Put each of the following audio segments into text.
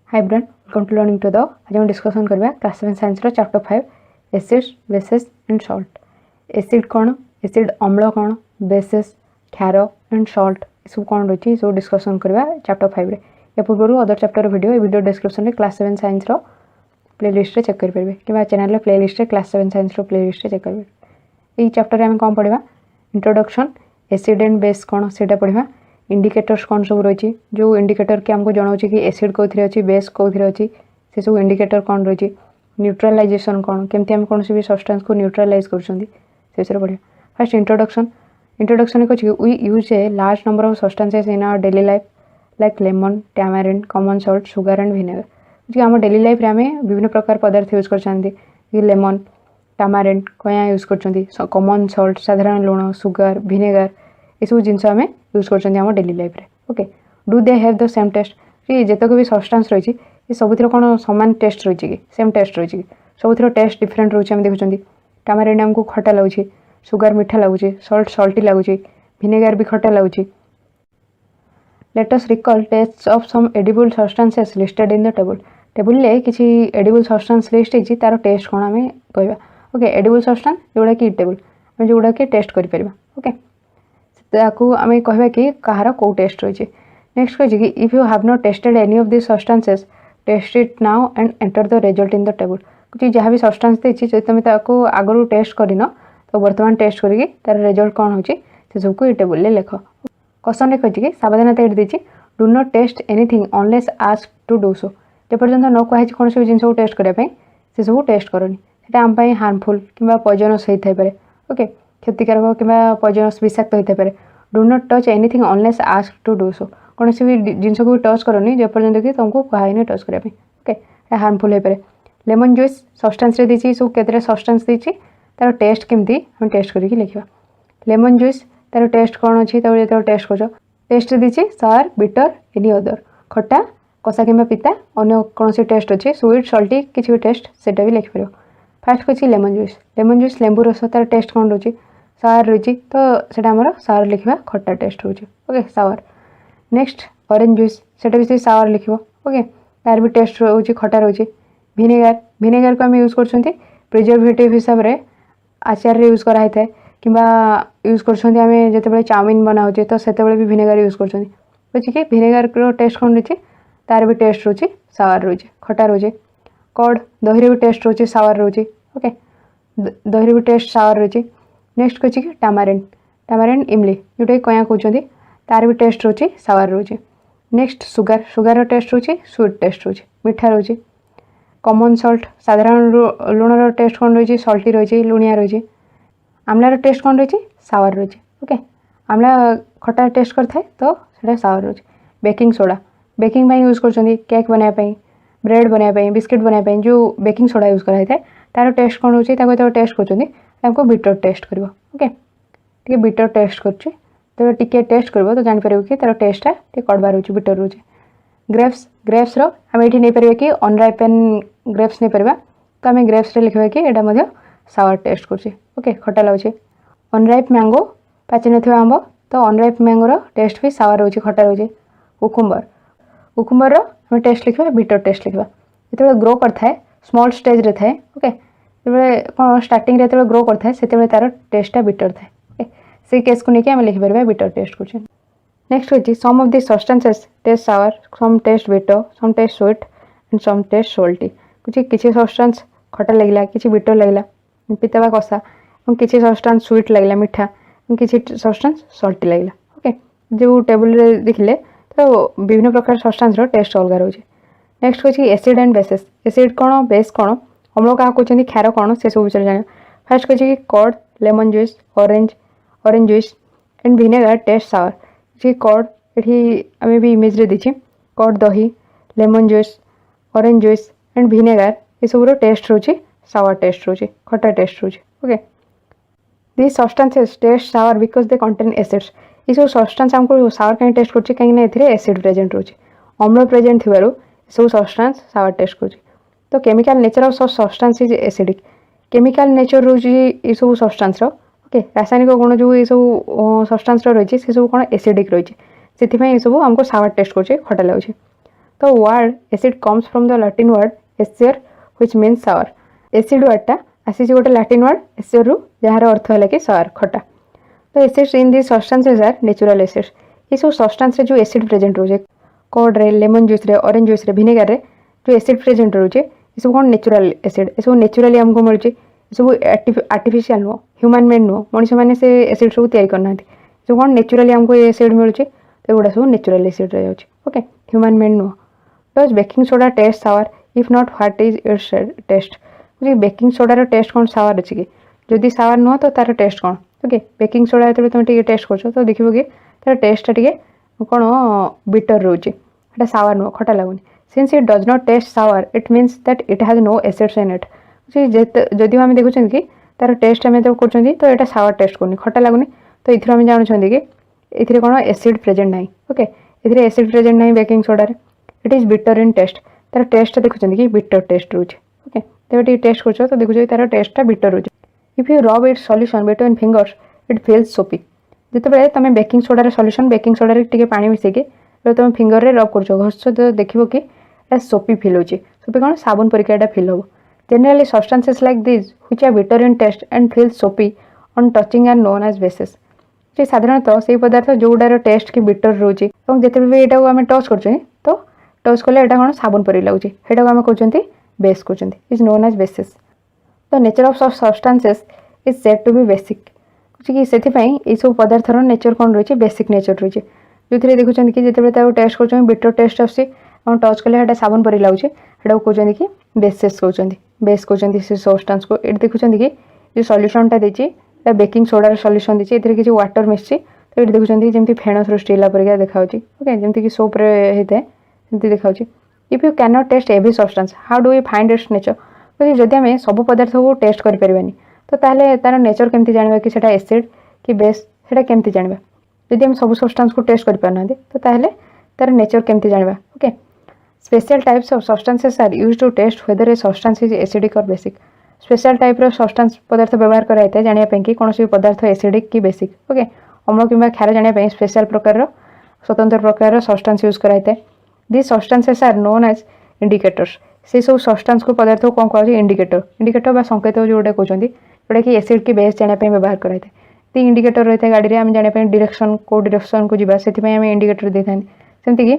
Hi brain welcome to learning to the आज हम discussion करबा क्लास 7 साइंस रो chapter 5 acids bases and salt. Acid कौन, acid अम्ल कौन, बेसेस क्षार एंड सॉल्ट सब कौन रही सब डिस्कसन करबा चैप्टर 5 रे। या पूर्व अदर चैप्टर वीडियो ए वीडियो डिस्क्रिप्शन में क्लास 7 साइंस रो प्लेलिस्ट रे चेक कर परिबे कि चैनल रे प्लेलिस्ट रे क्लास 7 साइंस रो प्लेलिस्ट रे चेक करबे। ई चैप्टर रे हम कौन पढ़िबा इंट्रोडक्शन एसिड एंड बेस कौन सेटा पढ़िबा। इंडिकेटर्स कौन सब रही जो इंडिकेटर के हमको जनाऊँ कि एसिड कौन अच्छी बेस कौन अच्छी से सब इंडिकेटर कौन रही। न्यूट्रलाइजेशन कौन केमती आम कौन भी सब्सटेंस को न्यूट्रलाइज कर बढ़िया। फर्स्ट इंट्रोडक्शन इंट्रोडक्शन कहूँ we use a large number of substances in our daily life like lemon tamarind common salt sugar and vinegar. जी आम डेली लाइफ आम विभिन्न प्रकार पदार्थ यूज कर लेमन टैमारिन क्या यूज कर कॉमन सॉल्ट साधारण लुण सुगर विनेगर ये सब जिनस आम यूज कर डेली लाइफ रे। Okay do they have the same taste कि जितक भी सब्सटेंस रही सबुथ कौन सामान टेस्ट रही कि सेम टेस्ट रही कि सबुथ टेस्ट डिफरेंट रोचे आम देखुं। टैमारिन आमको खटा लगुच सुगर मीठा लगुच सॉल्ट सॉल्टी लगुच विनेगर भी खटा लगुच। Let us recall taste of some edible substances listed in the table. Table ले किसी एडिबल सब्सटेंस लिस्ट होती तार टेस्ट कौन आम कहवा। ओके एडिबल सब्सटेंस जोड़ा कि इटेबल आम जोड़ा कि टेस्ट कर। ओके ताकू आम कहवा कि कहार कौ टेस्ट रही। नेक्स्ट कही कि if you have not tasted any of this substances taste it now and enter the result in the table. कुछ जहाँ भी सब्सटेंस देती जो तुम आगु टेस्ट करन तो बर्तमान टेस्ट करके तार रिजल्ट कौन हो सबको ये टेबल ले लिख। क्वेश्चन कही कि सावधानता ये देती do not taste anything unless asked to do so. जेपर्यंत न कहुई कौन सब जिन टेस्ट करने से सब टेस्ट करनी से आम हार्मफुल कि पॉइजनस होता है। ओके क्षतिकारक कि पॉइजनस विषाक्त होता है। Do not touch anything unless asked to do so. कौन सी भी जिनस को टच करनी जेपर्यंत कि तुमको कहुई टच करने। ओके हार्मफुल हो पाए। लेमन जूस सब्सटेंस दी सब केते सब्सटेंस देती तार टेस्ट केमती हम टेस्ट करके लिखा। लेमन जूस तार टेस्ट कौन अच्छी जो टेस्ट कर टेस्ट दी सार बिटर एनी अदर खट्टा कषा कि पिता अन्य कौन सी टेस्ट अच्छी स्वीट सल्टी किसी भी टेस्ट से भी लिखिपर। फास्ट कही लेमन जूस लेंबू रस तार टेस्ट कौन रोचे सार रही तो सेटा आमर सार लिखा खट्टा टेस्ट रोचे। ओके सावर। नेक्स्ट ऑरेंज जूस सेटा भी सावर लिख। ओके तार भी टेस्ट रोचे खट्टा रोचे। विनेगर को आम यूज कर प्रिजर्वेटिव हिसाब से आचार यूज कराई था कि यूज करें जो चाउमिन बनाऊे तो से भी विनेगर यूज कर कि विनेगर टेस्ट कौन रही तार भी टेस्ट रोचे सावर रोचे खट्टा रोचे। कॉर्ड दही भी टेस्ट रोचे सावर रोचे। ओके दही भी टेस्ट सावर रोचे। नेक्स्ट कही कि टैमारिन इमली जोटा कि क्या कहते तार भी टेस्ट रोचे सावर रोचे। नेक्स्ट सुगर टेस्ट रोचे स्वीट टेस्ट रोचे मीठा रोचे। कॉमन सॉल्ट साधारण लुणर टेस्ट कौन रही सल्टी रही लुणिया रही। आमलार टेस्ट कौन रही सावर रही। ओके आमला खट्टा टेस्ट करता है तो सीटा सावर रही। बेकिंग सोडा बेकिंग यूज कर केक बनाई ब्रेड बनाई बिस्किट बनाई जो बेकिंग सोडा यूज कराई था तार टेस्ट कौन रोचे टेस्ट कर बिटर टेस्ट कर। ओके टे बिटर टेस्ट कर टे टेस्ट कर तो जापर कि तार टेस्टा टे कड़वा रोचे बिटर रोचे। ग्रेप्स आम ये नहीं पारे कि अनराइपेन ग्रेप्स नहीं पार तो आम ग्रेप्स लिखा कि यहाँ सावर टेस्ट कर। ओके खट्टा लगे। अनराइप मैंगो पाचि न आंब तो अनराइप मैंगोर टेस्ट भी सावर रोचे खट्टा रोचे। कुकुम्बर आम टेस्ट लिखा बिटर टेस्ट लिखा जो ग्रो करता स्मॉल स्टेज रे थाए। ओके जो कौन स्टार्टिंग जो ग्रो करता है तार टेस्टा बिटर थाए। ओके से केस को लेकिन आम लिखिपर बिटर टेस्ट कर। नेक्स्ट होची some of the substances taste sour some taste bitter some taste sweet and some taste salty. कुछ किसी सब्सटेंस खट्टा लगे किसी बिटर लगे पिता बा कषा और किसी सब्सटेंस स्वीट लगे मीठा किसी सब्सटेंस सल्टी लगे। ओके जो टेबल देखिले तो विभिन्न प्रकार सब्सटेंस टेस्ट अलग रोचे। नेक्स्ट होची एसिड एंड बेसेस। एसिड कौन बेस कौन अम्ल क्या कहते क्षार कौन से सब विषय जाना। फास्ट कही curd lemon juice orange juice and vinegar taste sour. जी कॉर्ड ये आम भी इमेज दी कॉर्ड दही lemon juice orange juice and vinegar ये सब टेस्ट रोचे सावर टेस्ट रोचे खट्टा टेस्ट रोचे। Okay this substances taste sour because they contain acids. ये सब सब्सटेंस आमको सावर कहीं टेस्ट कर कहीं एसिड प्रेजेंट रोचे अम्ल प्रेजेंट थी सब सब्सटेंस सावर टेस्ट कर। तो chemical nature of substance is acidic. Chemical nature रोचे ये सब सब्सटेंस ओके रासायनिक गुण जो ये सब सब्सटेंस रही है से सब कौन एसिडिक रही है से सब आमको सावर टेस्ट कर खट्टा लगे। तो word acid comes from the Latin word acere which means sour. Acid वर्डटा आसी गोटे लैटिन वर्ड एसियर रु जार अर्थ है कि सावर खटा। तो acids in this substances are natural acids. ये सब सब्सटेंस जो एसिड प्रेजेंट रोचे कोड रे लेमन जूस रे ऑरेंज जूस रे विनेगर रे जो एसिड प्रेजेंट रोचे ये सब कौन नेचुरल एसिड। ये सब नेचुरली हमको मिलूँ सब आर्टिफिशियल नुह ह्यूमन मेड नुह मनीष मैंने से एसिड सब तैयारी करना सब कौन नेचुरली हमको ये एसिड मिलूँ तो गुड़ा सब नेचुरल एसिड रही जाऊँगी ओके ह्यूमन मेड नुह। Does baking soda taste sour if not what is its taste. Baking सोडार टेस्ट कौन सावर अच्छी कि जदि सावर नुह तो तार टेस्ट कौन ओके बेकिंग सोडा जो तुम टे टेस्ट कर तो देखो कि तार टेस्ट टे कौन बिटर रोचे सावर नुह खटा लगुनि। Since it does not taste sour it means that it has no acids in it. जदि आम देखुं कि तार टेस्ट आम कर तो यहाँ सावर टेस्ट करनी खटा लगुनि तो ये आम जानूँ कि ये कौन एसिड प्रेजेंट ना ओके ये एसिड प्रेजेंट ना बेकिंग सोडार it is bitter in taste तार टेस्ट देखुं कि बिटर टेस्ट रोचे ओके तो ये टेस्ट कर तो देखुं तार टेस्टा बिटर रोचे। If you rub it's solution between fingers it feels सोपी। जिते तुम baking SODAR solution baking SODAR टे पानी मिसेकी तुम फिंगर रे रब कर घस तो देखो कि सोपी फिल हो सोपी कौन साबुन परिका फिल हम। Generally substances like this which are bitter in taste and feel soapy on touching are known as bases. साधारणतः से पदार्थ जोडार टेस्ट कि बिटर रोचे जिते भी यहाँ आम टच कर तो टच कले यहाँ कौन साबुन परी लगुच यहाँ आम कहते बेस कहते is known as bases. The nature of substances is said to be basic कि से सब पदार्थर नेचर कौन रही बेसिक नेचर रही जो थे देखुं कि जिते टेस्ट कर बिटर टेस्ट आस टच कले यहाँ साबुन परी लगुच यहाँ कहते कि बेसिस कहते बेस कहते से सब्सटेंस को। ये देखुं कि जो सॉल्यूशनटा देती बेकिंग सोडार सॉल्यूशन देती ये किसी वाटर मिसी तो ये देखुं जमी फेण सृष्टि परिका देखा ओके जमीक सोप्रे होता है जमी देखा। If you can not taste every substance how do you find its nature. जदि आम सब पदार्थ को टेस्ट करें तो ताहले तार नेचर केमती जाना कि सेटा एसिड कि बेस सेटा केमती जाना जदि हम सब सब्सटेंस को टेस्ट करना तो ताहले तार नेचर केमती जाना okay. Special types of substances are used to test whether a substance is acidic or basic. Special type रो सब्सटेंस पदार्थ व्यवहार कराइए जानापी कि कौन पदार्थ एसिडिक कि बेसिक ओके अम्ल कि क्षार जानापी स्पेशल प्रकार स्वतंत्र प्रकार सब्सटेंस यूज कराइए। This substances are known as indicators. से सब सब्सटेंस को पदार्थ को कौन कह इंडिकेटर इंडिकेटर संकेत जोटा कहते जोटा कि एसिड की बेस जानापी व्यवहार कराइए। ती इंडिकेटर रही है गाड़ी में आम जानापी डायरेक्शन को डायरेक्शन को जावा से आम इंडिकेटर दे था सेमती कि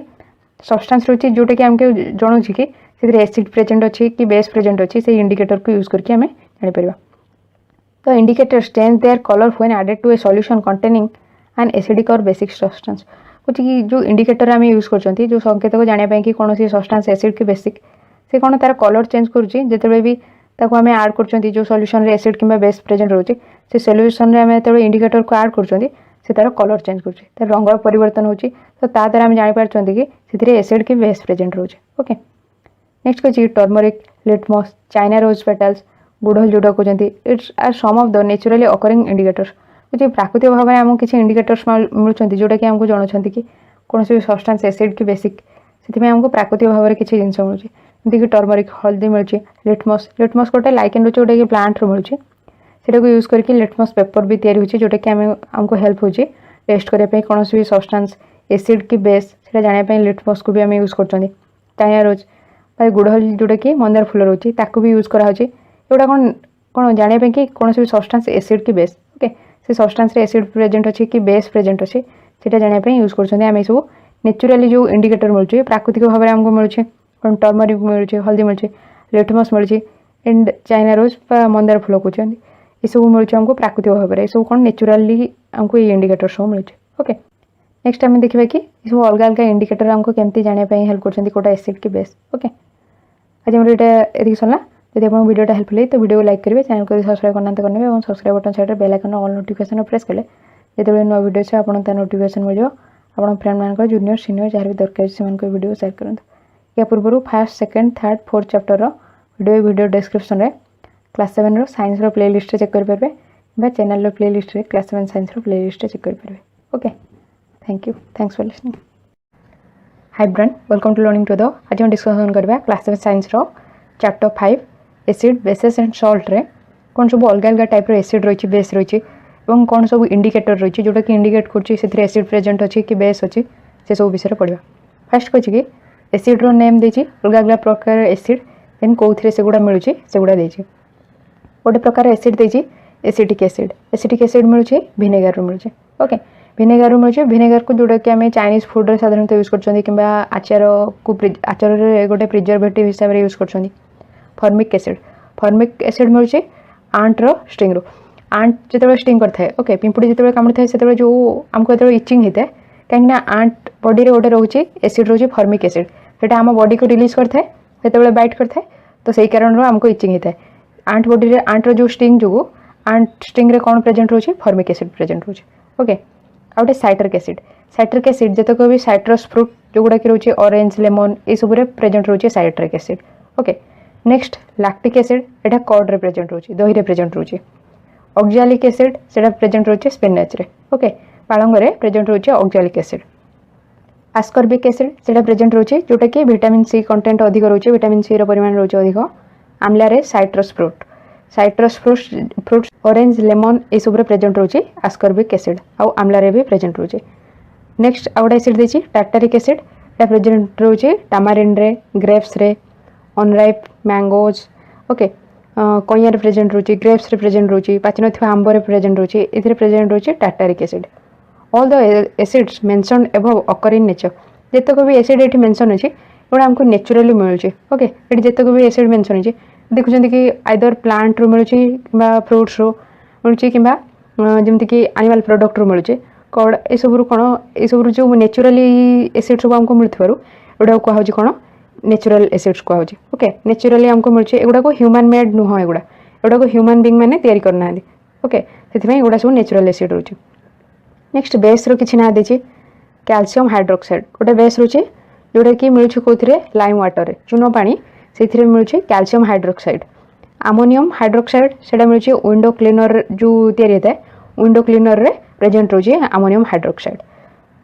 सब्सटेंस रही जोटा कि आमको जनाऊँ कि एसिड प्रेजेंट अच्छी कि बेस प्रेजेंट अच्छी से इंडिकेटर को यूज करके आम जापर। तो indicators change their colour when added to a solution containing an acidic or basic substance. कुछ कि जो इंडिकेटर आम यूज कर जो संकेत को जानापी कि कौन सब्सटेंस एसिड कि बेसिक से कौन तार कलर चेंज करें भी आम आड कर जो सॉल्यूशन रे एसिड कि बेस प्रेजेंट रोचे से सॉल्यूशन रे आम जो इंडिकेटर को आड कर तार कलर चेंज कर रंग परिवर्तन हो तो द्वारा आम जापर कि एसिड कि बेस प्रेजेंट रोचे ओके। नेक्स्ट कही turmeric litmus China rose petals गुड़हल जोटा कहते it's are some of the naturally occurring indicators. कुछ प्राकृतिक भाव में आमको किसी इंडिकेटर्स मिलूँ जोटा कि आमको जनाऊँ कि कौन सब्सटेंस एसिड कि बेसिक से आमको प्राकृतिक भाव में किसी जिन मिलूँ जमीक टर्मरिक हल्दी मिलूँ। लिटमस लिटमस गोटे लाइकेन रोचे जोटा कि प्लांट मिलूँ से यूज करके लिटमस पेपर भी तैयारी होची जोटा कि आमको हेल्प होची टेस्ट करने कौन भी सब्सटेंस एसिड कि बेस से जानापी लिटमस को भी आम यूज कर। चाइना रोज गुड़हल जोटा कि मंदार फूल रोचे ताकू भी यूज कराची एगुड़ा कौन कौन जानापी कि कौन भी सब्सटेंस एसिड कि बेस ओके से सब्सटेंस एसिड प्रेजेंट अच्छी कि बेस प्रेजेंट अच्छी से जानापी यूज कर सब नेचुराली जो इंडिकेटर मिलूँ प्राकृतिक भाव में आमको मिलूँ कौन टर्मरिक मिलूँ हल्दी मिलूँ लिटमस मिलूँ एंड चाइना रोज मंदार फूल कहते ये सब मिलूँ आमको प्राकृतिक भाव में सब कौन नेचुराली आमको ये इंडिकेटर सब मिलूँ ओके। नेक्स्ट आम देखा कि सब अलग अलग इंडिकेटर आमको केमती जानापी हेल्प कर एसिड कि बेस ओके। आज आम ये सरला जब आप वीडियोटा हेल्पफुल है तो वीडियो लाइक करेंगे चैनल को सब्सक्राइब करना तो करेंगे और subscribe button side bell icon all notification press कले जो नुआ वीडियो से आपन तार नोटिफिकेशन मिल आप फ्रेंड मान जूनियर सीनियर जहाँ भी दरकार से वीडियो शेयर करूँ। या पूर्व first second third fourth chapter video description में क्लास 7 रो साइंस रो प्ले लिस्ट चेक करेंगे चैनल प्ले लिस्ट रे क्लास 7 साइंस रो प्ले लिस्ट चेक करेंगे okay. Thank you thanks for listening. Hi friend welcome to learning to the आज हम discussion करबा क्लास 7 साइंस रो chapter 5 acid bases and salt रे कौन सब अलग अलग टाइप रो एसिड रही बेस रही और कौन सब इंडिकेटर रही जोटा कि इंडिकेट कर एसिड प्रेजेंट अच्छी कि बेस अच्छी से सब विषय पढ़ा। फर्स्ट कहे कि एसिड रो नेम देछि अलग अलग प्रकार एसिड देन कोथरे सेगुडा मिलुछि सेगुडा देछि गोटे प्रकार एसिड देछि एसिटिक एसिड मिलुछि विनेगर रो मिलुछि ओके विनेगर रो मिलुछि विनेगर को जोडा कि हमें चाइनीज फूड रे साधारणतः यूज करछन्ती किबा आचार को आचार रे गोटे प्रिजर्वेटिव हिसाब रे यूज करछन्ती फॉर्मिक एसिड मिलुछि आंट रो स्टिंग रो आंट जेतेबे स्टिंग करथाय ओके पिंपुडी जेतेबे कामड़ थाय सेतेबे जो हमको जेतेबे इचिंग हेते काहेकि आंट बॉडी रे गोटे रहउछि एसिड रहउछि फॉर्मिक एसिड सेटा हम बॉडी को रिलीज करथाय सेतेबे बाइट करथाय तो सही कारण रो हमको इचिंग हेते आंट बॉडी रे आंट रो जो स्टिंग जो आंट स्टिंग रे कोन प्रेजेंट रहउछि फॉर्मिक एसिड प्रेजेंट रहउछि ओके आउटे साइट्रिक एसिड जेतक भी साइट्रस फ्रूट जो गुडा कि रहउछि ऑरेंज लेमन ए सब रे प्रेजेंट रहउछि citric acid okay next lactic acid एटा कर्ड रे प्रेजेंट रहउछि दही रे प्रेजेंट रहउछि ऑक्सैलिक एसिड सेटा प्रेजेंट रहउछि स्पिनाच रे ओके पालंग रे प्रेजेंट रहउछि ऑक्सैलिक एसिड आस्कॉर्बिक एसिड सेटा प्रेजेंट रहउछि जोटा कि विटामिन सी कंटेंट अधिक रहउछि विटामिन सी रो परिमाण रहउछि अधिक आमला रे साइट्रस फ्रूट्स ऑरेंज लेमन ए सब रे प्रेजेंट रहउछि आस्कॉर्बिक एसिड आ आमला रे भी प्रेजेंट रहउछि नेक्स्ट आउट एसिड देछि टार्टारिक एसिड एटा प्रेजेंट रहउछि टामारिन रे ग्रेप्स रे अनराइप मैंगोज ओके कइया रे प्रेजेंट रहउछि ग्रेप्स रे प्रेजेंट रहउछि पाचिन थवा आंबो रे प्रेजेंट रहउछि एथिरे प्रेजेंट रहउछि tartaric acid all the acids mentioned above occur in nature जेतक भी एसिड एठी मेंशन अछि एटा हमको नेचुरली मिलुछि ओके एठी जेतक भी एसिड मेंशन अछि देखुछन कि आइदर प्लांट रो मिलुछि किबा फ्रूट्स रो मिलुछि किबा जेमति कि एनिमल प्रोडक्ट रो मिलुछि कोड ए सब रो कोन ए सब रो जो नेचुरली एसिड सब हमको मिलथबारु एटा को होछि कोन नेचुरल एसिड्स को होछि ओके नेचुरली हमको मिलुछि एगुडा को ह्यूमन मेड नु हो एगुडा को ह्यूमन बीइंग माने तयारी करना है ओके सेति एगुडा सब नेचुरल एसिड रहउछि नेक्स्ट बेस रो किछि ना देछि कैल्शियम हाइड्रोक्साइड गोटे बेस रहउछि जोटा कि मिलुछि कोथिरे लाइम वाटर रे चूनो पानी सेथिरे मिलुछि कैल्शियम हाइड्रोक्साइड अमोनियम हाइड्रोक्साइड सेटा मिलुछि विंडो क्लीनर जो तयारी हेता विंडो क्लीनर रे प्रेजेंट रहउछि ammonium hydroxide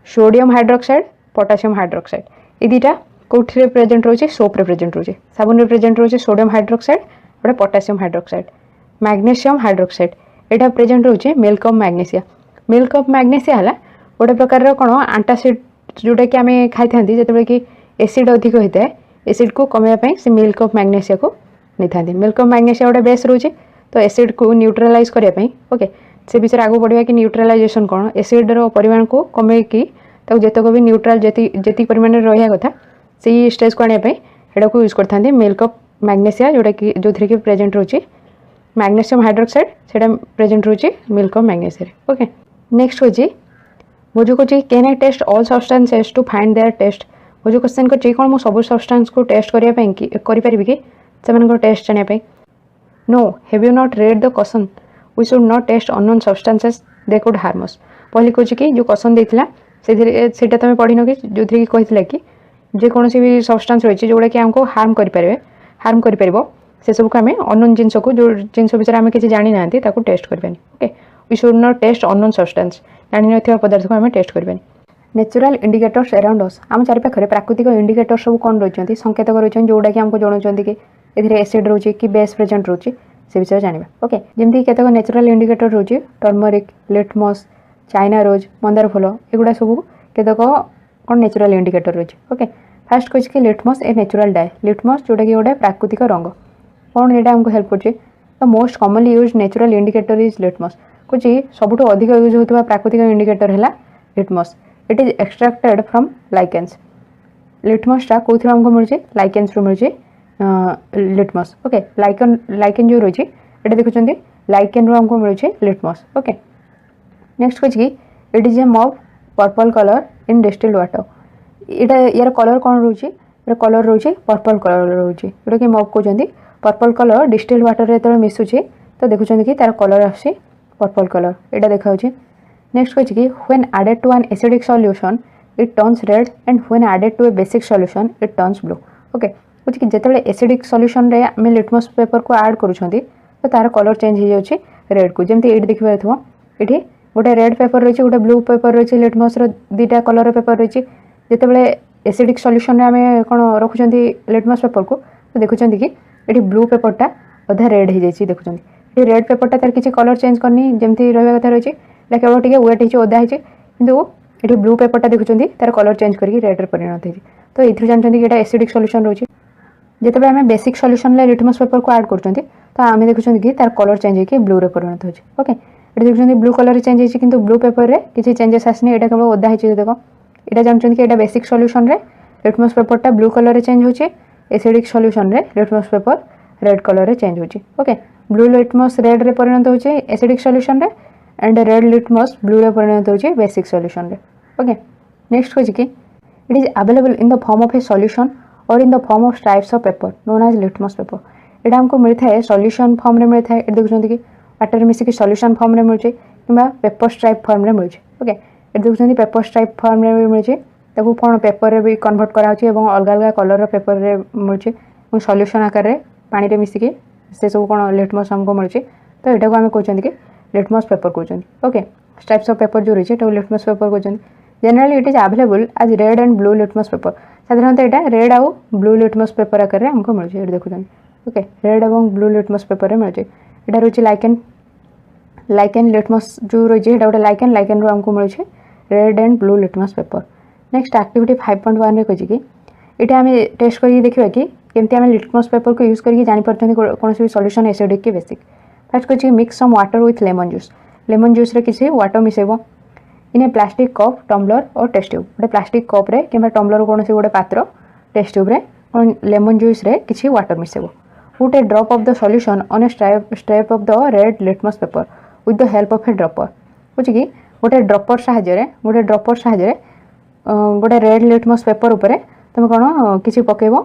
sodium hydroxide potassium hydroxide ए दुटा कोथिरे प्रेजेंट रहउछि सोप रे प्रेजेंट रहउछि साबुन रे प्रेजेंट रहउछि सोडियम हाइड्रोक्साइड और potassium hydroxide magnesium hydroxide Etah present रहउछि milk of magnesia हला गोटे प्रकार कोन एंटासिड जोटा कि आम खाई था जिते कि एसिड अधिक होता है एसिड को कमेवा से मिल्क ऑफ मैग्नीशिया को नहीं था मिल्क ऑफ मैग्नीशिया गोटे बेस रोचे तो एसिड को न्यूट्रालाइज करने ओके से विषय आगे बढ़िया कि न्यूट्रालाइजेशन कौन एसिड रो परिमाण को कमेकी जितक भी न्यूट्राल जी परिमाण रहा कथा से स्टेज को आने एटा को यूज करता मिल्क ऑफ मैग्नीशिया जोटा कि जो थी कि प्रेजेंट रोचे मैग्नीशियम हाइड्रोक्साइड से प्रेजेंट रोचे milk of magnesia okay next हो मुझे कहे can I test all substances to find their taste मुझे क्वेश्चन कर कौन मुझे सब सब्सटेंस को टेस्ट करने कि से टेस्ट जानापी no have you not read the question we should not taste unknown substances they could harm us पहले कहूँ कि जो क्वेश्चन देता से तुम पढ़न कि जो थी कहला कि जेकोसी भी सब्सटेंस रही जोड़ा कि हमको हार्म कर से सब को आम अननोन जिनस को जो जिनस विषय आम किसी जानी ना टेस्ट करवानी okay we should not taste unknown substance जानी न पदार्थ को आम टेस्ट करवानी नेचुरल इंडिकेटर्स अराउंड अस आम चारिपाखे प्राकृतिक इंडिकेटर्स सब कौन रही संकेतक रही जोड़ा कि आमको जनाऊँ कि ए एसिड रोचे कि बेस प्रेजेंट रोचे से विषय जाना ओके जमी केतक नेचुरल इंडिकेटर रोचे टर्मरिक लिटमस चाइना रोज मंदार फूल एगुड़ा सब केतक कौन नेचुरल इंडिकेटर रोचे ओके फास्ट कह कि लिटमस ए नेचुरल डाए लिटमस जोटा कि गोटे प्राकृतिक रंग कौन यहाँ आमको हेल्प कर the most commonly use natural indicator is litmus कुछ सबुठ अधिक यूज होता प्राकृतिक इंडिकेटर है litmus it is extracted from lichens लिटमसटा कौन आमको मिलूँ लाइकेन्स रू मिलूँ लिटमस ओके लाइकेन जो रही है देखुं लाइकेन रू आमको मिलूँ लिटमस ओके नेक्स्ट कह it is a mauve purple colour in distilled water यहाँ यार कलर कौन रोचे कलर रोचे पर्पल कलर रोचे जोटा कि मॉव कहते पर्पल कलर डिस्टिल्ड वाटर जो मिसुचे तो देखुं कि तार कलर आसी पर्पल कलर यहाँ देखा नेक्स्ट कह when added to an acidic solution it turns red and when added to a basic solution it turns blue okay कुछ जिते एसिडिक सॉल्यूशन रे आम लिटमस पेपर को ऐड करूँ तो तार कलर चेंज हो जाए रेड को जमी ये देखिए थो ये गोटे रेड पेपर रही गोटे ब्लू पेपर रही लिटमस दुटा कलर पेपर रही जिते एसिडिक सॉल्यूशन आम कौन रखुं लिटमस पेपर को तो देखुं कि ये ब्लू पेपरटा अधा रेड हो जाए देखुं ये रेड पेपरटा तार किसी कलर चेंज करनी जमी रहा कथा रही केवल टे वेट हो ओदा कि ये ब्लू पेपरटा देखुं तार कलर चेंज करके रेड परिणत होती। तो ये जानते कि यहाँ एसिडिक सल्यूशन रोचे जिते आम बेसिक सल्यूशन लिटमस पेपर को ऐड कर तो आम देखुं कि तार कलर चेंज होकर ब्लू रे परिणत होती। ओके ये देखुं ब्लू कलर चेंज होती कि ब्लू पेपर में किसी चेंजेस आसनी यहाँ केवल ओदा होती देख यहाँ जानते कि यहाँ बेसिक सल्यूशन लिटमस पेपरटा ब्लू कलर चेंज होची acidic solution litmus paper red colour change होची। ओके ब्लू लिटमस रेड रे परिणत होची acidic solution and red litmus blue रे परिणत होची बेसिक सल्यूशन। ओके नेक्स्ट होची कि it is available in the form of a solution or in the form of stripes of paper known as litmus paper. यहाँ हमको मिलता है solution form रे मिलता है देखुं कि वाटर मिसिक सॉल्यूशन फॉर्म रे मिलूँ कि पेपर स्ट्राइप फॉर्म रे मिलूँ। ओके ये देखुं पेपर स्ट्राइप फॉर्म रे भी मिलूँ ताको कौन पेपर रे भी कन्वर्ट कराउछि एवं अलग अलग कलर पेपर रे मिलूँ और सॉल्यूशन आकार रे पानी रे मिसिकी से सब कौन लिटमस हमको मिलूँ। तो यहाँ को आम कहते कि लिटमस पेपर कहते। ओके स्ट्राइप्स ऑफ पेपर जो रही है लिटमस पेपर कहते। Generally it is available as red and blue litmus paper साधारणतः यहाँ रेड आउ ब्लू लिटमस पेपर आकार में हमको मिलूँ। ये देखुं okay red or blue litmus paper में मिलूँ। यहाँ रोचे लाइकेन लिटमस जो रही है गोटे लाइकेन रू हमको मिलूँ red and blue litmus paper. Next activity 5.1 कही कि ये आम टेस्ट कर देखा कि केमती आम लिटमस पेपर को यूज करके जापर कौन भी सॉल्यूशन एसिडिक कि बेसिक। फर्स्ट कही mix some water with lemon juice रे किसी वाटर मिसेब in a plastic cup tumbler or test tube गोटे प्लास्टिक कप रे कि टम्बलर कौन से गोटे पात्र टेस्ट ट्यूब रे लेमन जूस रे किसी वाटर मिसेब put a drop of the solution on a stripe of the red litmus paper with the help of a dropper बुझी कि गोटे ड्रॉपर साहाय्य गोटे रेड लिटमस पेपर उपर तुम कौन किसी पकेब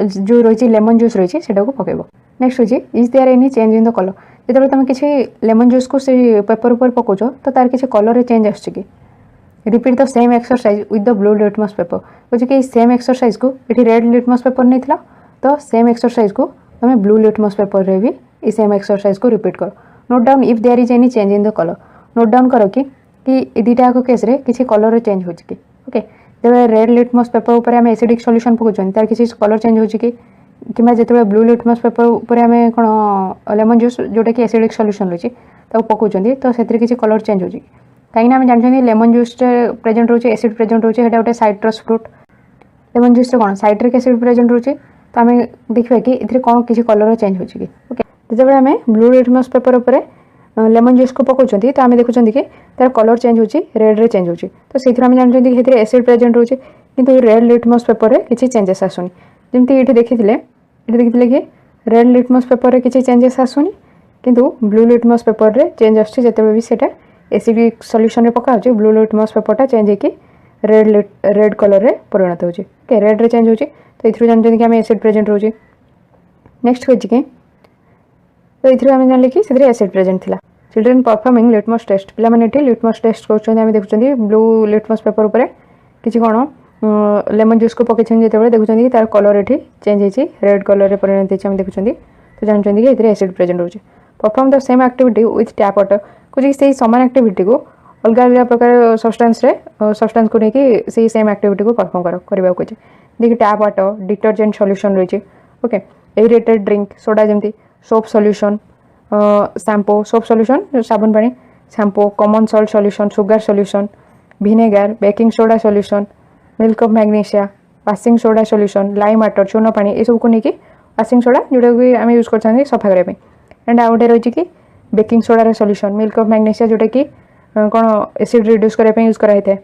जो रही लेमन जूस रही है पकेब। नेक्स्ट होची is there any change in the colour जो तुम किसी लेमन जूस को से पेपर उपर पकाच तो तार किसी कलर चेंज आसुची कि repeat the same exercise with the blue litmus paper बुझे कि सेम एक्सरसाइज को ये रेड लिटमस पेपर नहीं था तो सेम एक्सरसाइज को तुम ब्लू लिटमस पेपर रे भी ये सेम एक्सरसाइज को रिपीट कर note down if there is any change in the colour note down कर कि दुईटा केस रे किसी कलर चेंज हो कि। ओके जब रेड लिटमस पेपर उपर आम एसिडिक सॉल्यूशन पकाउछन तार किसी कलर चेंज हो कि जो ब्लू लिटमस पेपर उपर आम कौन लेमन जूस जोटा कि एसिडिक सॉल्यूशन रही है पकाउछन तो से किसी कलर चेंज हो कहीं आम जानते लेमन जूस प्रेजेंट रोचे एसिड प्रेजेंट रोचे गोटे साइट्रस फ्रूट लेमन जूस कौन साइट्रिक एसिड प्रेजेंट रोचे तो आम देखा कि ये कौन किसी कलर चेंज हो कि। ओके जो आम ब्लू लिटमस पेपर उपर लेमन जूस को पकाउछन तो आम देखुं कि तार कलर चेंज हो रेड रे चेंज हो तो से आम जानते कि एसिड प्रेजेंट रोचे किंतु रेड लिटमस पेपर में किसी चेंजेस आसुनी जमी ये देखी कि रेड लिटमस पेपर में किसी चेंजेस आसुनी किंतु ब्लू लिटमस पेपर में चेंज आसते भी सेटा एसिडिक सॉल्यूशन रे पकाउछे ब्लू लिटमस पेपरटा चेंज होकर रेड कलर रे परिणत होचे। ओके रेड रे चेंज होचे तो ये जानते कि आम एसिड प्रेजेंट रोचे। नेक्स्ट कही कि तो ये आम जान कि एसिड प्रेजेंट थिला। चिल्ड्रेन परफॉर्मिंग लिटमस टेस्ट पे लिटमस टेस्ट कर देखुं ब्लू लिटमस पेपर उपर किसी कौन लेमन जूस को पकई जो देखुं कि तार कलर ये चेंज होती रेड कलर परिणत होती देखुं तो जानते कि ये एसिड प्रेजेंट रोचे। Perform the same activity with tap water कुछ से सामान एक्टिविटी को अलग अलग प्रकार सब्सटेंस को लेकिन से सेम एक्टिविटी को परफॉर्म करने को देखिए टैप वाटर डिटर्जेंट सॉल्यूशन रही है। ओके एरेटेड ड्रिंक सोडा जमी soap solution shampoo soap solution साबुन पानी shampoo common salt solution sugar solution vinegar baking soda solution milk of magnesia washing soda solution lime water चून पानी ये सब को लेकिन वाशिंग सोडा जोटा कि आम यूज कर सफा करने एंड आउ गए रही कि baking SODAR solution milk of magnesia जोटा कि कौन एसिड रिड्यूस करने यूज कराई था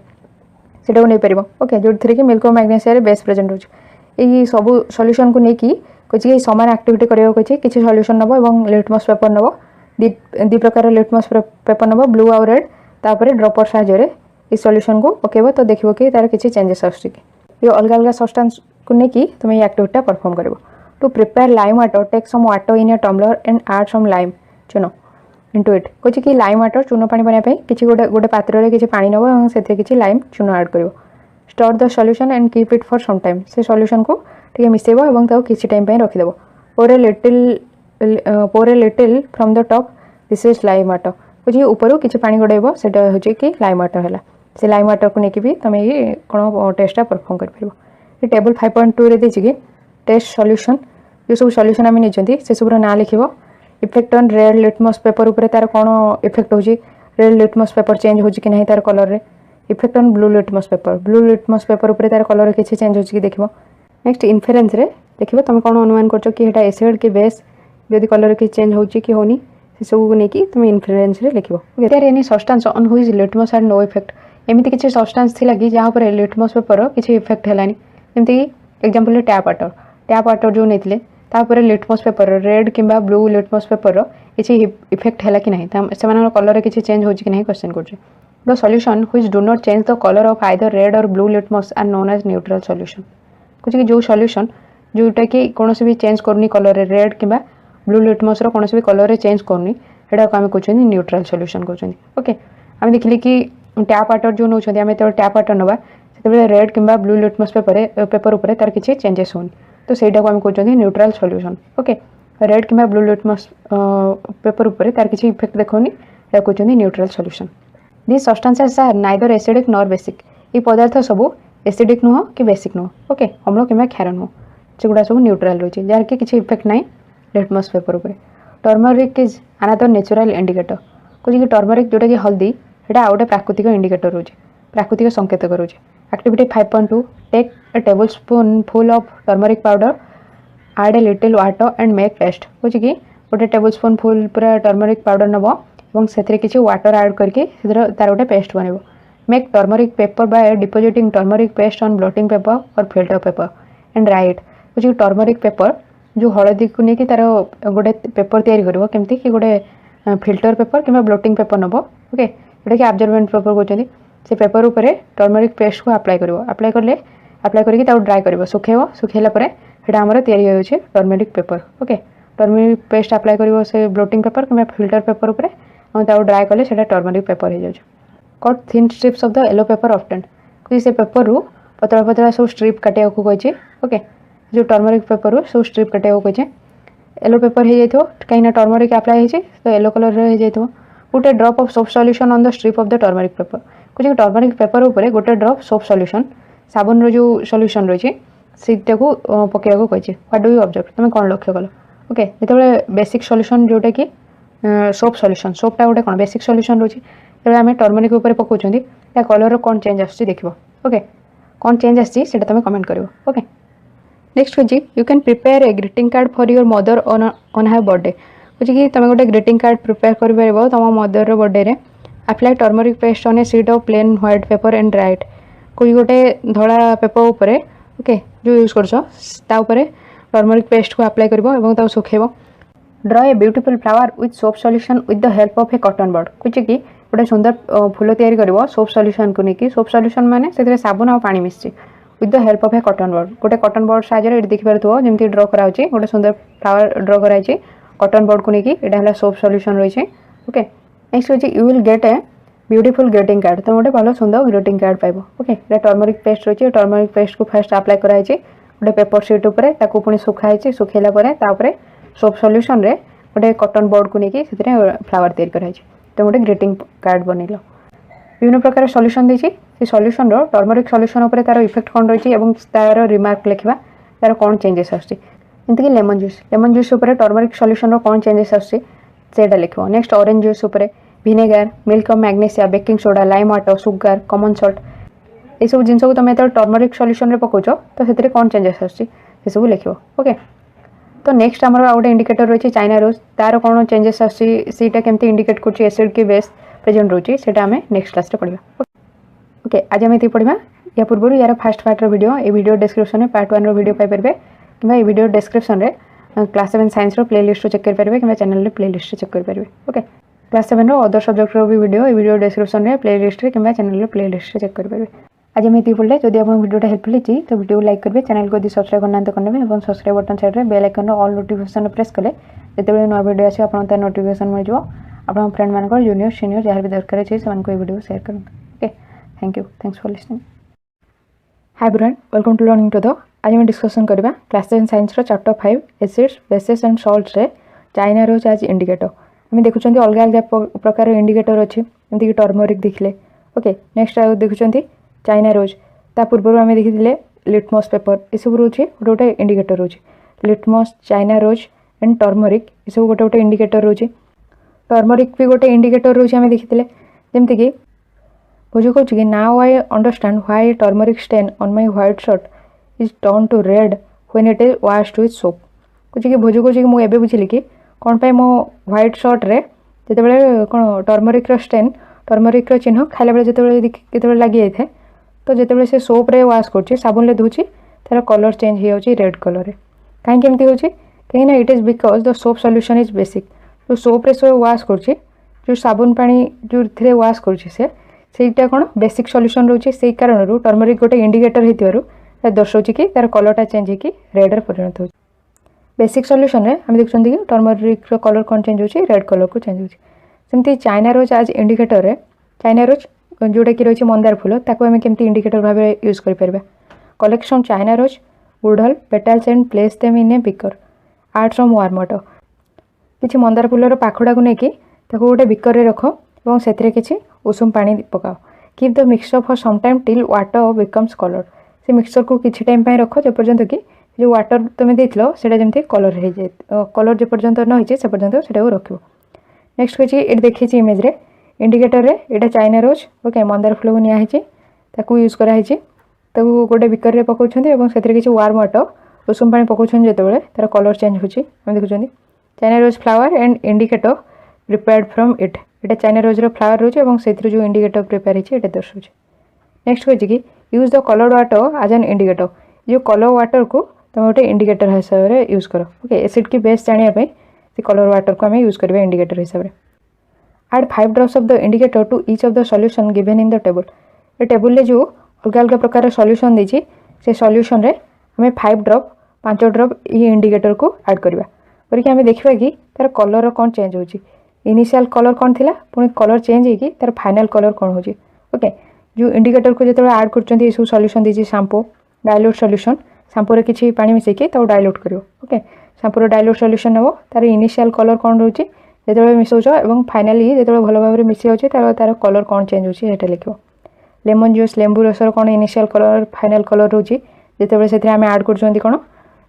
सेटा को नहीं पार। ओके जो थी कि milk of magnesia base present रोचे ये सब सॉल्यूशन को लेकिन कहे सामान एक्टिविटी करने कहे किसी सॉल्यूशन नब और लिटमस पेपर नब दी प्रकार लिटमस पेपर नब ब्लू आउ रेड तापर ड्रॉपर साहाय्य ये सॉल्यूशन को पकेब तो देखो कि तार किसी चेंजेस आसुची ये अलग अलग सब्सटेंस को लेकिन तुम ये एक्टिविटी परफॉर्म कर। To prepare lime water take some water in a tumbler and add some lime चून इनटू इट कहे कि लाइम वाटर चून पानी बनाई किसी गोटे पात्र में किसी पानी नब और से किसी लाइम चून ऐड कर store the solution and keep it for some time से सॉल्यूशन को टे मिसेब और किसी टाइम रखिदेव pour a little from the top this is lime water बुझे ऊपर किसी पानी गड़ेब से कि लाइम वाटर है से लाइम वाटर को लेकिन भी तुम ये कौन टेस्टा परफॉर्म कर टेबल 5.2 रे कि टेस्ट सॉल्यूशन जो सब सॉल्यूशन आम नहीं से सब ना लिख effect on red litmus paper उपर तार कौन इफेक्ट हो रेड लिटमस पेपर चेंज हो कि नहीं तार कलर रे effect on blue litmus paper उपर तार कलर किसी चेंज होची कि देखिबो। नेक्स्ट इन्फेरेन्स रे देखिबो तुम कौन अनुमान करछो कि एटा एसिड कि बेस यदि कलर कि चेंज होची कि होनी से सब को नेकी तुम इन्फेरेन्स रे लिखिबो। Okay there any substance on which litmus had no effect एमिति किसी सब्सटेंस थिला कि जहाँ पर लिटमस पेपर किसी इफेक्ट हेलानी जेमति एग्जांपल टैप वाटर जो नेथिले तापर लिटमस पेपर रेड किंबा ब्लू लिटमस पेपर किसी इफेक्ट है कि नहीं से कलर किसी चेंज हो कि नहीं क्वेश्चन कर the solution which do not change the colour of either red or blue litmus are known as neutral solution कुछ जो सॉल्यूशन जोटा कि कौन भी चेंज करनी कलर रेड किंबा ब्लू लिटमस कौन भी कलर चेंज करनी सेटा आम कहते न्यूट्रल सॉल्यूशन कहते ओके आम देखिले कि टैप वाटर जो नौ आम जो टैप वाटर नवा से रेड किंबा ब्लू लिटमस पेपर उपर तार किसी चेंजेस होनी तो सहीटा को आम कहते न्यूट्रल सॉल्यूशन ओके रेड किंबा ब्लू लिटमस पेपर उपर तार किसी इफेक्ट देखनी कहते neutral solution this substances are neither acidic nor basic ये पदार्थ सब एसिडिक नुह कि बेसिक नुह ओके अम्ल कि क्षार नुह सेगुड़ा सब न्यूट्रल रही है जार कि किसी इफेक्ट ना लिटमस पेपर उपर turmeric is another natural indicator कौन कि टर्मरिक जोटा कि हल्दी सेटा आउ गोटे प्राकृतिक इंडिकेटर रोचे प्राकृतिक संकेतक रोचे activity 5.2 take a tablespoon full of turmeric powder add a little water and make paste कौन कि गोटे टेबल स्पून फुल पूरा टर्मरिक पाउडर नब और से किसी वाटर ऐड करके तार गोटे पेस्ट बनब make turmeric paper by depositing turmeric paste on blotting paper और फिल्टर पेपर एंड राइट कौन टर्मरिक पेपर जो हलदी को लेकिन तार गोटे पेपर तैयारी कर केमती कि गोटे फिल्टर पेपर कि ब्लॉटिंग पेपर नब ओके जोटा कि आब्जर्वेंट पेपर कहते से पेपर उपर टर्मरिक पेस्ट को अप्लाई कर अप्लाई करके ड्राई कर सुखेब सुखेला आमर तैयारी turmeric paper okay turmeric paste apply कर से ब्लॉटिंग पेपर कि फिल्टर पेपर उपर ड्राई कले से टर्मरिक पेपर हो जाए cut thin strips of the yellow paper often कि से पेपर रु पतला पतला सब स्ट्रिप काटिया कही ओके जो टर्मरिक पेपर रु सब स्ट्रिप काटिया कही येलो पेपर हो जाए कहीं टर्मरिक अप्लाई होती तो येलो कलर हो जाए गोटे drop of soap solution on the strip of the turmeric paper कुछ टर्मरिक पेपर उपर गोटे ड्रॉप सोप सॉल्यूशन साबुन रो जो सॉल्यूशन रही सीटा को पकेगा कही व्हाट डू यू ऑब्जर्व तुम कौन लक्ष्य कल ओके जिते बेसिक सॉल्यूशन जोटा कि सोप सॉल्यूशन सोपटा गोटे कौन बेसिक सॉल्यूशन रही है आम टर्मरिक उपर पकाउछंती या कलर कौन चेंज आसछि देखिबो ओके कौन चेंज आसछि सेटा तुम कमेंट करिवो ओके नेक्स्ट होची you can prepare a greeting card for your mother on her birthday होची कि तुम गोटे ग्रीटिंग कार्ड प्रिपेयर कर पारिबो तुम मदर रो बर्थडे रे apply turmeric paste on a sheet of plain white paper and write कोई गोटे धड़ा पेपर उपर ओके जो यूज करता टर्मरिक पेस्ट को अप्लाई कर सुखेब ड्र a beautiful flower with soap solution with the help of A cotton bird कुछ कि गोटे सुंदर फूल तैयारी कर सोप सॉल्यूशन को लेकिन सोप सॉल्यूशन माने से साबुन और पानी मिसी with the help of A cotton bird गोटे कॉटन बर्ड साहाय्य देखिपार जमी ड्र कराई गोटे सुंदर फ्लावर ड्र कराई कॉटन बर्ड को लेकिन यहाँ सोप सॉल्यूशन रही है ओके नेक्स्ट होची you will get a beautiful greeting card तुम गोटे भल सुंदर ग्रीटिंग कार्ड पाइब ओके टर्मरिक पेस्ट रही है टर्मरिक पेस्ट को फास्ट अप्लाई कराई गोटे पेपर शीट उपर पुणी सुखाई सुखेला सोप सॉल्यूशन रे गोटे कॉटन बोर्ड को लेकिन फ्लावर तैयारी कराई तो गोटे ग्रीटिंग कार्ड बनइल विभिन्न प्रकार सॉल्यूशन देछि से सॉल्यूशन रो टर्मरिक सॉल्यूशन उपर तार इफेक्ट कौन रही है तार रिमार्क लिखा तार कौन चेंजेस आमती लेमन जूस उपर टर्मरिक सॉल्यूशन रो कौन चेंजेस आसा लिख नेक्स्ट ऑरेंज जूस उपर vinegar milk of magnesia baking soda lime water sugar common salt ये सब जिन को तुम जो टर्मरिक सॉल्यूशन रे पकाउछ तो से कौन चेंजेस आसे सब लिख ओके तो नेक्स्ट आमर आ गए इंडिकेटर रही है चाइना रोज तार कौन चेंजेस आसटा केमती इंडिकेट कर एसिड की बेस प्रेजेंट रोचे से आम नेक्स्ट क्लास पढ़ा ओके आज आम ये पढ़ा या पूर्व यार फास्ट पार्ट वीडियो ये वीडियो डिस्क्रिप्शन में पार्ट 1 वीडियो पाइपर कि वीडियो डिस्क्रिप्शन में क्लास 7 साइंस प्लेलिस्ट चेक करेंगे कि चैनल प्लेलिस्ट चेक करेंगे ओके क्लास 7 अदर सब्जेक्ट भी वीडियो डिस्क्रिप्शन में प्लेलिस्ट कि चैनल प्लेलिस्ट चेक करेंगे आज आम ये पढ़ले जब आप वीडियो हेल्पफुल होती तो वीडियो लाइक करेंगे चैनल को यदि सब्सक्राइब करना तो करने और सब्सक्राइब बटन साइड में bell icon all notification press कले जो नया वीडियो आस नोटिफिकेशन मिल जाए फ्रेंड मान जूनियर सीनियर जहाँ भी दरकार है से वीडियो शेयर करें okay thank you thanks for listening hi everyone welcome to learning to the आज हम डिस्कसन करबा क्लास 10 साइंस रो chapter 5 acids bases and salts रे चाइना रोज एज इंडिकेटर हम देखुछंती अलग अलग प्रकार इंडिकेटर अछि जंती कि टर्मरिक देखले ओके नेक्स्ट देखुछंती चाइना रोज ता पूर्व आम देखी लिटमस पेपर ये सब रोचे गोटे गोटे इंडिकेटर रोचे litmus China rose and turmeric ये सब गोटे गोटे इंडिकेटर रोचे टर्मरिक भी गोटे इंडिकेटर रोचे आम देखी जमती कि भोज कौच कि now I understand why turmeric stain on my white shirt is turn to red when it is washed with soap. कौच कि भोज कौच कि मुझे बुझिली कि कौन पाई मो व्हाइट शर्ट्रे जिते कौन टर्मरिक स्टेन टर्मरिक चिन्ह खाला बेले जिते लगी जाए तो जिते से सोप्रे वाश कर साबुन धोची तार कलर चेंज हो रेड कलर। कहीं केमती हो कहीं it is because the soap solution is basic. जो सोप्रे सब वाश कर साबुन पानी जो थे वाश करटा कौन बेसिक सॉल्यूशन रोचे से कारण टर्मरिक गोटे इंडिकेटर होती दर्शाऊँ कि तार कलरटा चेंज होकर रेड्रे परिणत हो। बेसिक सॉल्यूशन रे हम देखुं कि टर्मरिक कलर कौन चेंज हो रेड कलर को चेंज होती। चाइना रोज आज इंडिकेटर रे चाइना रोज जोटा कि रही मंदार फूल ताको आम केमती इंडिकेटर भाव यूज कर कलेक्शन चाइना रोज वुडल petals and place them in a beaker आर्ट फ्रॉम वार्म वाटर। किसी मंदार फूलर पाखुड़ा को लेकिन गोटे बिकर रख और से किसी उषुम पानी पकाओ। Keep the mixture for some time till water becomes colour. से मिक्सचर को किसी टाइम रख जो पर्यंत कि जो वाटर तुम देथिलो सेटा जमती कलर हो जाए कलर जो पर्यंत न होइछे से पर्यंत सेटा रख। नेक्स्ट कछि एट देखिए इमेज रे इंडिकेटर रे एटा चाइना रोज ओके मंदार फूल को निया हिची ताकू यूज करा हिची ताकू गोटे बिकर रे पकाउछन्ती एवं सेतरे किछि वार्म वाटर उषुम पानी पकाउछन्ती जेतेबेले तार कलर चेंज होछि हम देखुछन्ती। China rose flower and indicator prepared from it एटा चाइना रोज रो फ्लावर रोज एवं सेथरे जो इंडिकेटर प्रिपेयर हिची एटा दर्शाउछि। नेक्स्ट कछि कि use the coloured water as an indicator. जो कलर वाटर को तुम गोटे इंडिकेटर हिसाब से यूज कर ओके एसिड की बेस जानिया से कलर वाटर को आम यूज करवा इंडिकेटर हिसाब से। Add 5 drops of the indicator to each of the solution given in the table. ए टेबल जो अलग अलग प्रकार सॉल्यूशन देछि से सॉल्यूशन रे हमें 5 ड्रॉप 5 ड्रॉप ये इंडिकेटर को ऐड करवा करके हमें देखा कि तार कलर कौन चेंज होची। इनिशियल कलर कौन थिला पुणी कलर चेंज होगी तार फाइनल कलर कौन होची ओके। जो इंडिकेटर को जो ऐड कर सब सॉल्यूशन देछि शैम्पू डाइल्यूट सॉल्यूशन शैम्पू किसी पानी मिसेकी डाइल्यूट करियो ओके। शैम्पूर डाइल्यूट सॉल्यूशन नेबो तार इनिशियल कलर कौन रोची जो मिसौच और फाइनाली जो भल भाव मिसी जाऊँच तार कलर कौन चेंज होता लिख। लेमन जूस लेंबू रसर कौन इनिशियल कलर फाइनाल कलर रोची जिते से आम ऐड कर कौन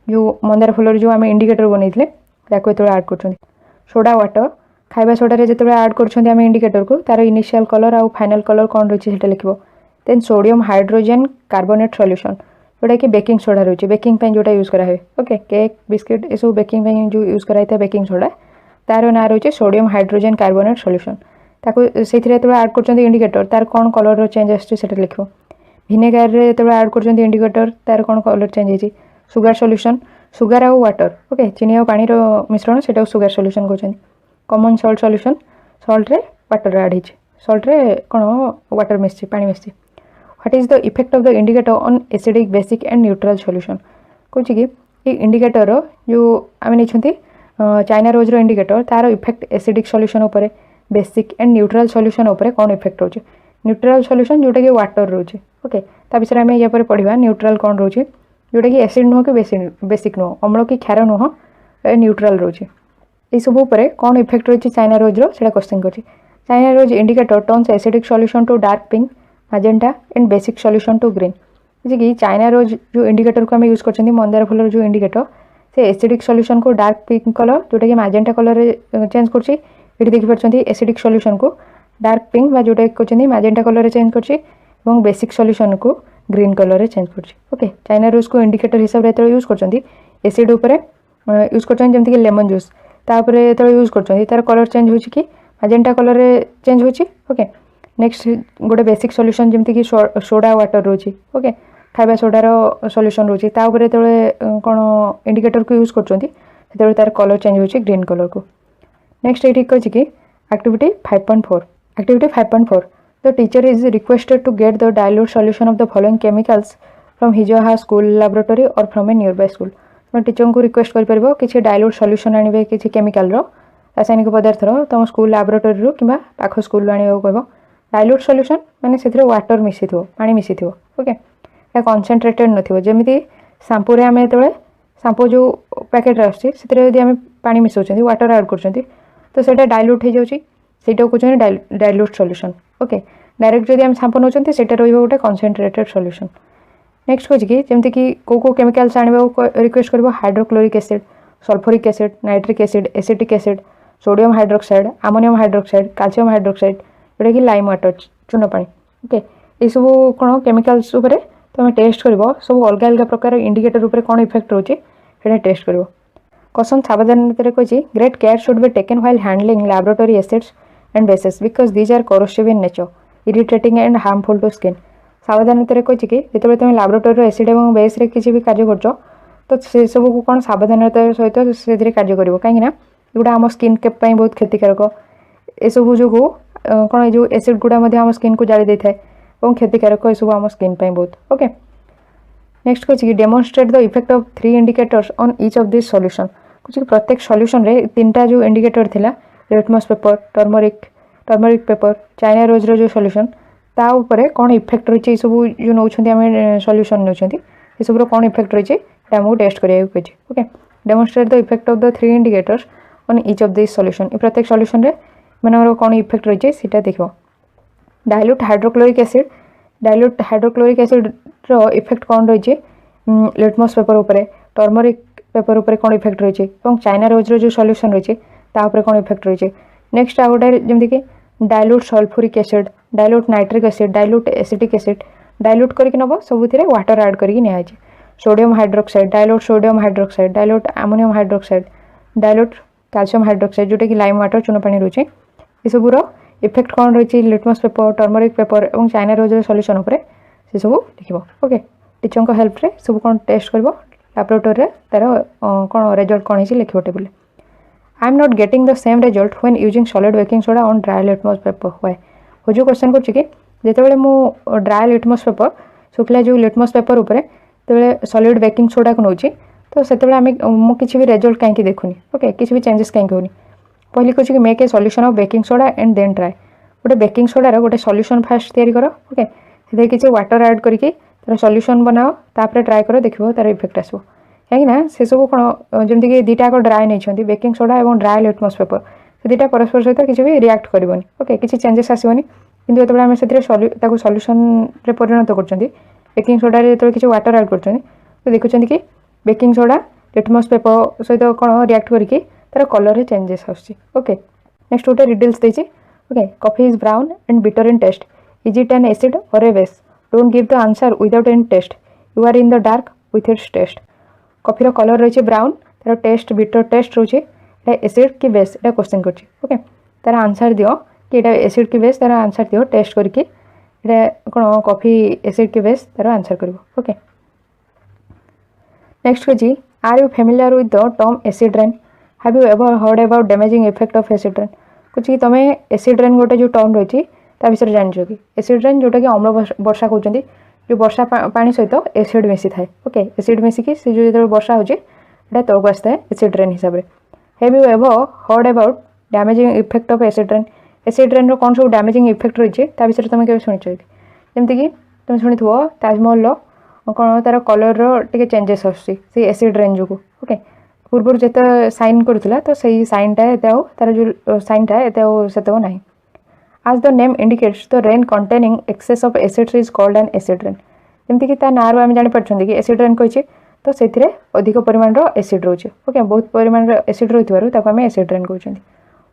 जो मंदार फूलर जो आम इंडिकेटर बनईले ताको ऐड कर। सोडा वाटर खाଇବା सोडारे जो ऐड कर इंडिकेटर को तार इनिशियल कलर आउ फाइनाल कलर कौन रोची लिख। Then sodium hydrogen carbonate solution जोटा कि बेकिंग सोडा रोचे बेकिंग जोटा यूज करा हुए ओके केक बिस्किट ये सब बेकिंग जो यूज कराई बेकिंग सोडा तार ना रोचे सोडियम हाइड्रोजेन कार्बोनेट सॉल्यूशन ताको से ऐड कर इंडिकेटर तार कौन कलर चेंज आसा लिख। भिनेगार रे जो ऐड कर इंडिकेटर तार कौन कलर चेंज होती। सुगार सॉल्यूशन सुगार आउ वाटर ओके चीनी और पानी मिश्रण से सुगार सॉल्यूशन कहते। कॉमन सॉल्ट सॉल्यूशन सॉल्ट रे वाटर ऐड होती सॉल्ट रे कौन वाटर मिसी पानी मिसी। What is the effect of the indicator on acidic basic and neutral solution कौच कि ये इंडिकेटर जो आम नहीं चाइना रोज रो इंडिकेटर तार इफेक्ट एसिडिक सॉल्यूशन उपरे बेसिक एंड न्यूट्रल सॉल्यूशन उपरे कौन इफेक्ट रोचे। न्यूट्रल सॉल्यूशन जोटा कि वाटर रोचे ओके ता विषय आम या पढ़ा न्यूट्रल कौन रोचे जोटा कि एसिड नुह कि बेसिक नुह अम्ल कि क्षार नुह न्यूट्रल रोचे ये सब उपरे कौन इफेक्ट रही चाइना रोज रो क्वेश्चन कर। China rose indicator turns acidic solution to dark pink magenta and basic solution to green. जैसे कि चाइना रोज जो इंडिकेटर को आम यूज कर मंदार फूलर जो इंडिकेटर से एसिडिक सॉल्यूशन को डार्क पिंक कलर जोटा कि मैजेंटा कलर चेंज कर देखिए एसिडिक सॉल्यूशन को डार्क पिंक बा जोटा कहते मैजेंटा कलर चेंज कर बेसिक सॉल्यूशन को ग्रीन कलर चेंज कर ओके। चाइना रोज को इंडिकेटर हिसाब से यूज कर एसिड उपर यूज करमती लेमन जूस तापर जो यूज कर तार कलर चेंज हो कि मैजेंटा कलर चेंज हो ओके। नेक्स्ट गोटे बेसिक सॉल्यूशन जमती कि सोडा वाटर रोची ओके खाଇବା सोडार सॉल्यूशन रोची तापर जो कौन इंडिकेटर को यूज कर तार कलर चेंज हो ग्रीन कलर को। नेक्स्ट ये कही कि activity 5.4 activity 5.4 the teacher is requested to get the dilute solution of the following chemicals from his her school laboratory or from a nearby school. तुम teacher को request कर किसी dilute solution आने किसी chemical रासायनिक पदार्थ तुम school laboratory कि पाख स्कूल आने कह। डाइल्यूट सॉल्यूशन माने से वाटर मिसी पानी मिसी ओके कनसेंट्रेटेड नमी शैम्पू आम जो शैम्पू जो पैकेट आम पानी मिसाऊँ वाटर ऐड कर तो सेटा डाइल्यूट हो जाऊँगी सेटा कहते डाइल्यूट सॉल्यूशन ओके। डायरेक्ट जब आम शैम्पू नौ रोटे कनसेंट्रेटेड सॉल्यूशन। नेक्स्ट कह कि जमती कि को केमिकल्स आने रिक्वेस्ट कर hydrochloric acid sulphuric acid nitric acid acetic acid sodium hydroxide ammonium hydroxide calcium hydroxide जोटा कि लाइम वाटर चून पानी ओके ये सब कौन केमिकल्स उपरे तुम टेस्ट कर सब अलग अलग प्रकार इंडिकेटर उपर कौन इफेक्ट रोचे से टेस्ट कर क्वेश्चन सावधानता कही great care should be taken while handling laboratory acids and bases because these are corrosive in nature irritating and harmful to skin सावधानता कही कि जो तुम लैबोरेटरी एसिड और बेस किसी भी कार्य कर तो से सब को कौन सावधानता सहित से कार्य कर कहीं गुड़ा आम स्किन के बहुत क्षतिकारक एसबू जो कौन जो एसिड गुड़ा आम स्किन को जाली दे थाए और क्षतिकारक यू आम स्किन बहुत ओके नेक्स्ट कह demonstrate the effect of 3 indicators on each of this solution कुछ प्रत्येक सॉल्यूशन रे 3टा जो इंडिकेटर थिला litmus paper turmeric paper China rose जो सॉल्यूशन ता ऊपर कौन इफेक्ट रही सब जो नौ सॉल्यूशन नौ सब कौन इफेक्ट रही आमको टेस्ट करिया कही okay demonstrate the effect of the 3 indicators on each of this solution प्रत्येक सॉल्यूशन रे मानकर कौन इफेक्ट रही है देखो डाइल्यूट हाइड्रोक्लोरिक एसिड रो इफेक्ट कौन रही है लिटमस पेपर उपरे टर्मरिक पेपर उपरे कौन इफेक्ट रही है चाइना रोज जो सॉल्यूशन रही है कौन इफेक्ट रही है नेक्स्ट आ गोटे जमीक dilute sulphuric acid dilute nitric acid dilute acetic acid dilute करके नब सबुथिरे वाटर ऐड करके निया sodium hydroxide dilute sodium hydroxide dilute ammonium hydroxide dilute calcium hydroxide जोटा कि लाइम वाटर चून पानी रोचे ये सबूर इफेक्ट कौन रही लिटमस पेपर टर्मरिक पेपर और चाइना रोज सॉल्यूशन उपरे से सब लिख ओके टीचर को हेल्प रे सब कौन टेस्ट कर लैबोरेटरी तार कौन रिजल्ट कौन है लिख table I am not getting the same result when using solid baking soda on dry litmus paper why हो जो क्वेश्चन कर जिते मु ड्राई लिटमस पेपर शुखला जो लिटमस पेपर उपरे तो सॉलिड बेकिंग सोडा को नौ तो से मुझे भी रिजल्ट कहीं देखुनी ओके किसी भी चेंजेस कहीं होनी पहले कह कि make a solution of baking soda and then try गोटे बेकिंग सोडार गोटे सॉल्यूशन फास्ट तैयारी कर ओके से किसी वाटर ऐड करके तार सॉल्यूशन बनाओ तापर ट्राई कर देखो तार इफेक्ट आसो कहीं से सब कौन जमीक दुईटा ड्राए नहीं बेकिंग सोडा और ड्राए लिटमस पेपर से दुईटा परस्पर सहित किसी भी रिएक्ट करनी ओके किसी चेंजेस आसोनी किंतु जो आम से सॉल्यूशन परिणत कर बेकिंग सोडा जो किसी वाटर ऐड कर तो देखुं कि बेकिंग सोडा लिटमस पेपर सहित कौन रिएक्ट करके तार कलर चेंजेस आसुची ओके नेक्स्ट गोटे रिडल्स देछि okay coffee is brown and bitter in taste is it an acid or a base don't give the answer without any taste you are in the dark with its taste कॉफीर colour रही brown तार taste bitter taste रोचे acid कि base ये question कर okay तार answer दियो कि ये एसिड कि बेस तार आंसर दियो टेस्ट करके कौन कॉफी एसिड कि बेस तार आंसर कर ओके नेक्स्ट कह are you familiar with the term acid rain have you ever heard about damaging effect of acid rain कुछ कि तुम एसिड रेन गोटे जो टर्म रही है विषय जान कि एसिड रेन जोटा कि अम्ल वर्षा कहते जो वर्षा पानी सहित एसिड मिसी थाए ओके एसिड मिसिकी से जो वर्षा हो तौक आसता है एसिड रेन हिसाब से have you ever heard about damaging effect of acid rain कौन सब डैमेजिंग इफेक्ट रही है विषय तुम क्या शुणी जमीक तुम शुणी ताजमहल कौन तार कलर टे चेंजेस आसुची एसिड रेन जो ओके पूर्व जिते साइन करूला तो सही साइनटा तार जो साइनटा से ना as the name indicates the rain containing excess of acids is called an acid rain जमीक नाँ आम जापर कि एसिड रेन कही तो से अधिक परिमाण एसिड रोचे ओके बहुत परिमाण एसिड रही आम एसिड रेन कहते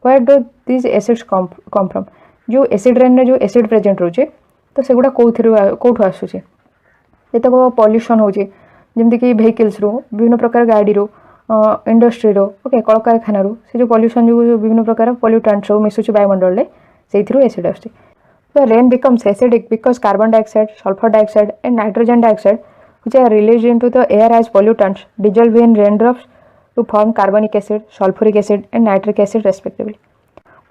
where do this acids come from जो एसिड रेन जो एसिड प्रेजेंट रोचे तो सेगुड़ा कौटू आसूचे जितक पॉल्यूशन होची जमीक वेहिकल्स विभिन्न प्रकार गाड़ी इंडस्ट्री ओके कल कारखाना से जो पॉल्यूशन जो विभिन्न प्रकार पॉल्यूटेंट्स मिसुची वायुमंडल में से acid as rain becomes acidic because carbon dioxide sulphur dioxide and nitrogen dioxide which are released into the air as pollutants dissolve in raindrops to form carbonic acid, sulfuric acid and nitric acid respectively.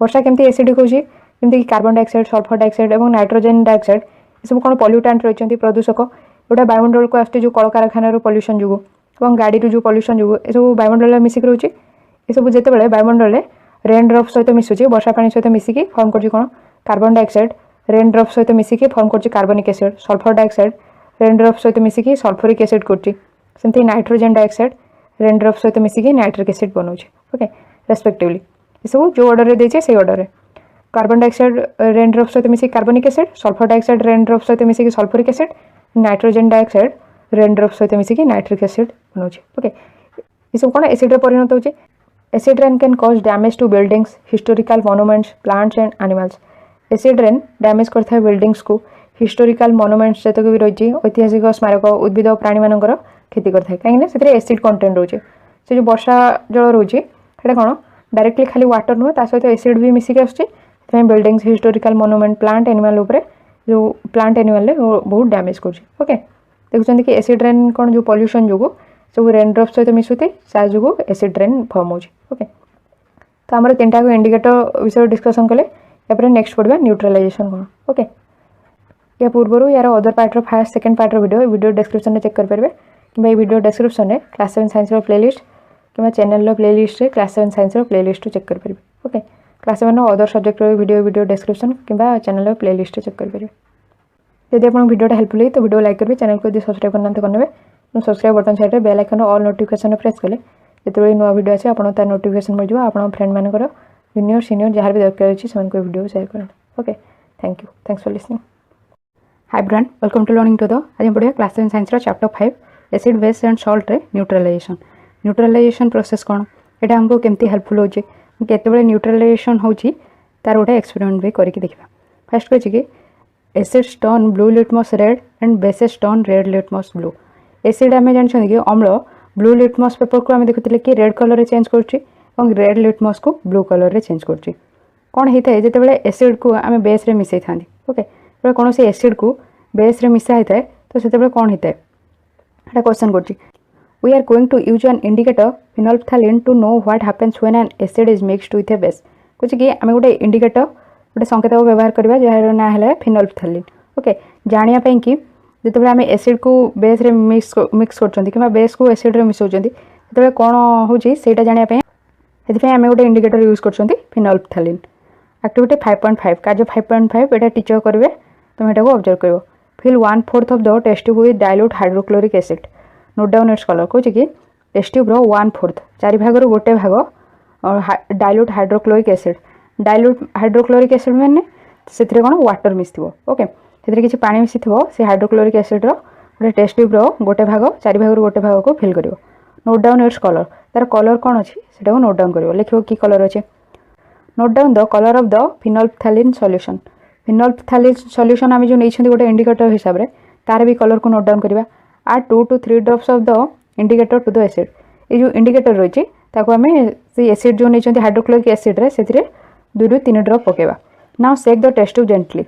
वर्षा केमती acidic होची जमती कि carbon dioxide sulphur dioxide और nitrogen dioxide ये सब कौन pollutant रही प्रदूषक जोटा वायुमंडल को आसुचे जो कल कारखाना पॉल्यूशन जो और गाड़ी जो पॉल्यूशन जो ये सब वायुमंडल मिसिक रोचे ये सब जितेबाला वायुमंडल रेन ड्रप सहित मिसुचे वर्षा पानी सहित मिसिकी फॉर्म कर कौन कार्बन डाइऑक्साइड रेन ड्रप सहित मिसिकी फॉर्म कर कार्बनिक acid sulphur dioxide rain drop सहित मिसिकी सल्फ्यूरिक एसिड करती नाइट्रोजन डाइऑक्साइड रेन ड्रप सहित मिसिकी नाइट्रिक एसिड बनाऊे ओके रेस्पेक्टिवली ये सब जो ऑर्डर में देचे से ऑर्डर में कार्बन डाइऑक्साइड रेन ड्रप सहित मिसिकी कार्बनिक acid sulphur dioxide rain drop सहित मिसिकी sulphuric acid nitrogen dioxide rain drop सहित मिसिकी नाइट्रिक एसिड बनाऊे ओके ये सब कौन एसिड परिणत होचे acid rain can cause damage to buildings historical monuments plants and animals acid rain damage करता है बिल्डिंग्स को हिस्टोरिकल मोनुमेंट्स जतक भी रही ऐतिहासिक स्मारक उद्भिद प्राणी मानकर क्षति करता है कहीं एसिड कंटेंट रोचे से जो वर्षा जल रोचे कौन डायरेक्टली खाली वाटर नुहे ता सहित एसिड भी मिसिक आसुच्छे buildings historical monument plant animal उपरे जो प्लांट एनिमल बहुत डैमेज कर ओके देखुं कि एसिड रेन कौन जो पॉल्यूशन जो सब रेन ड्रॉप सहित मिसुते जो एसिड रेन फॉर्म हो ओके तो आम 3टा इंडिकेटर विषय डिस्कसन कले या नेक्स्ट पढ़ा न्यूट्रलाइजेशन कौन ओके या पूर्व यार अदर पार्टर फास्ट सेकेंड पार्टर वीडियो डिस्क्रिप्शन में चेक करेंगे कि वीडियो डिस्क्रिप्शन में क्लास 7 साइंस प्लेलिस्ट कि channel playlist class 7 science playlist check करेंगे okay class 7 other subject video description कि चैनल प्लेलिस्ट चेक करेंगे यदि आप वीडियोटा हेल्पफुल है तो वीडियो लाइक करेंगे चैनल को यदि सब्सक्राइब करना तो करने subscribe button side bell icon all notification press कले जो नुआ वीडियो आसे आपको तार नोटिफिकेशन मिल जाए आप फ्रेंड मानकर जूनियर सीनियर जहाँ भी दरकार अच्छी से वीडियो शेयर करें okay thank you thanks for listening hi brand welcome to learning to the आज हम पढ़िया class 7 science chapter 5 acid base and salt रे न्यूट्रलाइजेशन प्रोसेस कौन यहाँ हमको केमती हेल्पफुल हो केतबे न्यूट्रलाइजेशन होची तार गोटे एक्सपेरिमेंट भी करके देखा फास्ट कही कि acids turn blue litmus red and bases turn red litmus blue acid आम जानते कि अम्ल ब्लू लिटमस पेपर को आम देखुले कि रेड कलर रे चेंज कर रेड लिटमस को ब्लू कलर रे चेंज कर कौन होता है जिते एसिड को आम बेस रे मिसई था ओके कौन से एसिड को बेस रे मिसा होता है तो से कौन होता है क्वेश्चन कर we are going to use an indicator phenolphthalein to know what happens when an acid is mixed with a base कुछ कि आम गोटे इंडिकेटर गोटे संकेत को व्यवहार करवा जार ना है फिनोल्फ्थालीन ओके जानापी कि जिते आम एसिड को बेस रे मिक्स कर बेस को एसिड रे मिसाऊँ जो कौन होता जानापी आम गोटे इंडिकेटर यूज कर फिनोल्फ्थालीन एक्टिविटी 5.5 कार्य 5.5 ये टीचर करेंगे तुम यहाँ ऑब्जर्व कर fill 1/4 of the test tube with dilute hydrochloric acid note down its colour कौन कि टेस्ट ट्यूब्र 1/4 4 भागर गोटे भाग dilute hydrochloric acid dilute hydrochloric acid मैंने से कौन वाटर मिस ओके से किसी पानी मिसी से हाइड्रोक्लोरिक एसिड गोटे टेस्ट ट्यूब्र गोटे भाग 4 भागर गोटे भाग को फिल कर नोट डाउन इट्स कलर तार कलर कौन अच्छी से नोट डाउन कर लिख कि कलर अच्छे note down the colour of the phenolphthalein solution phenolphthalein solution आम जो नहीं गोटे इंडिकेटर हिसाब से तार भी कलर को नोट डाउन करवा आर 2 to 3 drops of the indicator to the acid ये जो इंडिकेटर रही आम से एसिड जो नहीं हाइड्रोक्लोरिक एसिड रे से 2 ରୁ 3 ड्रॉप पकेबा now shake the test tube gently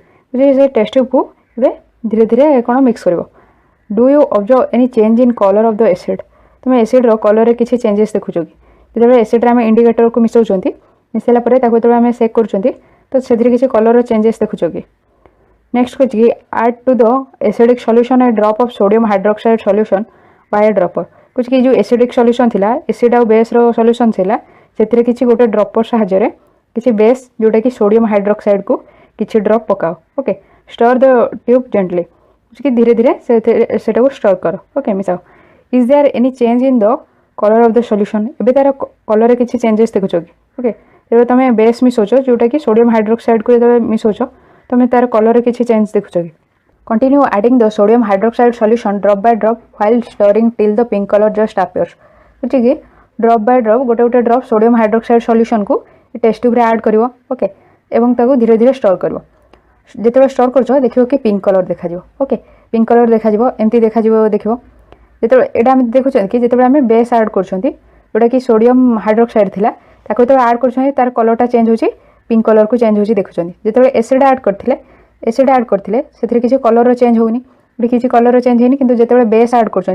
से टेस्ट ट्यूब को धीरे धीरे कौन मिक्स कर do you observe any change in colour of the acid तुम एसिड कलर किसी चेंजेस देखुच कि जो एसिड आम इंडिकेटर को मिसाऊँ मिसाला जो आम सेक कर तो से किसी कलर चेंजेस देखुच कि नेक्स्ट कुछ add to the acidic solution a drop of sodium hydroxide solution by dropper कुछ कि जो एसिडिक सॉल्यूशन थिला एसिड आ बेस रो सॉल्यूशन थिला से किसी गोटे ड्रॉपर साहाय्य किसी बेस जोटा कि सोडियम हाइड्रोक्साइड को किसी ड्रॉप पकाओ okay stir the tube gently कुछ कि धीरे धीरे से स्टर कर ओके मिसाओ is there any change in the colour of the solution एबे तार कलर किसी चेंजेस देखुच कि ओके जब तुम बेस मिसाऊच जोटा कि सोडियम हाइड्रोक्साइड को जो मिसाऊच तुम तार कलर किसी चेंज देखुच कि continue adding the sodium hydroxide solution drop by drop while stirring till the pink colour just appears कुछ कि ड्रॉप बाय ड्रॉप गोटे गोटे ड्रॉप सोडियम हाइड्रोक्साइड सॉल्यूशन को टेस्ट ट्यूब ऐड कर ओके एवं ताको धीरे धीरे स्टर कर जिते स्टर कर देखो कि पिंक कलर देखा ओके पिंक कलर देखा एमती देखा देख जो यहाँ देखुं कि जिते आम बेस ऐड करोटा कि सोडियम हाइड्रोक्साइड थिला ताको जो ऐड कर तार कलरटा चेंज होची पिंक कलर को चेंज होची देखुं जो एसिड ऐड करते से किसी कलर चेंज होनी किसी कलर चेंज होनी किंतु जिते बेस ऐड कर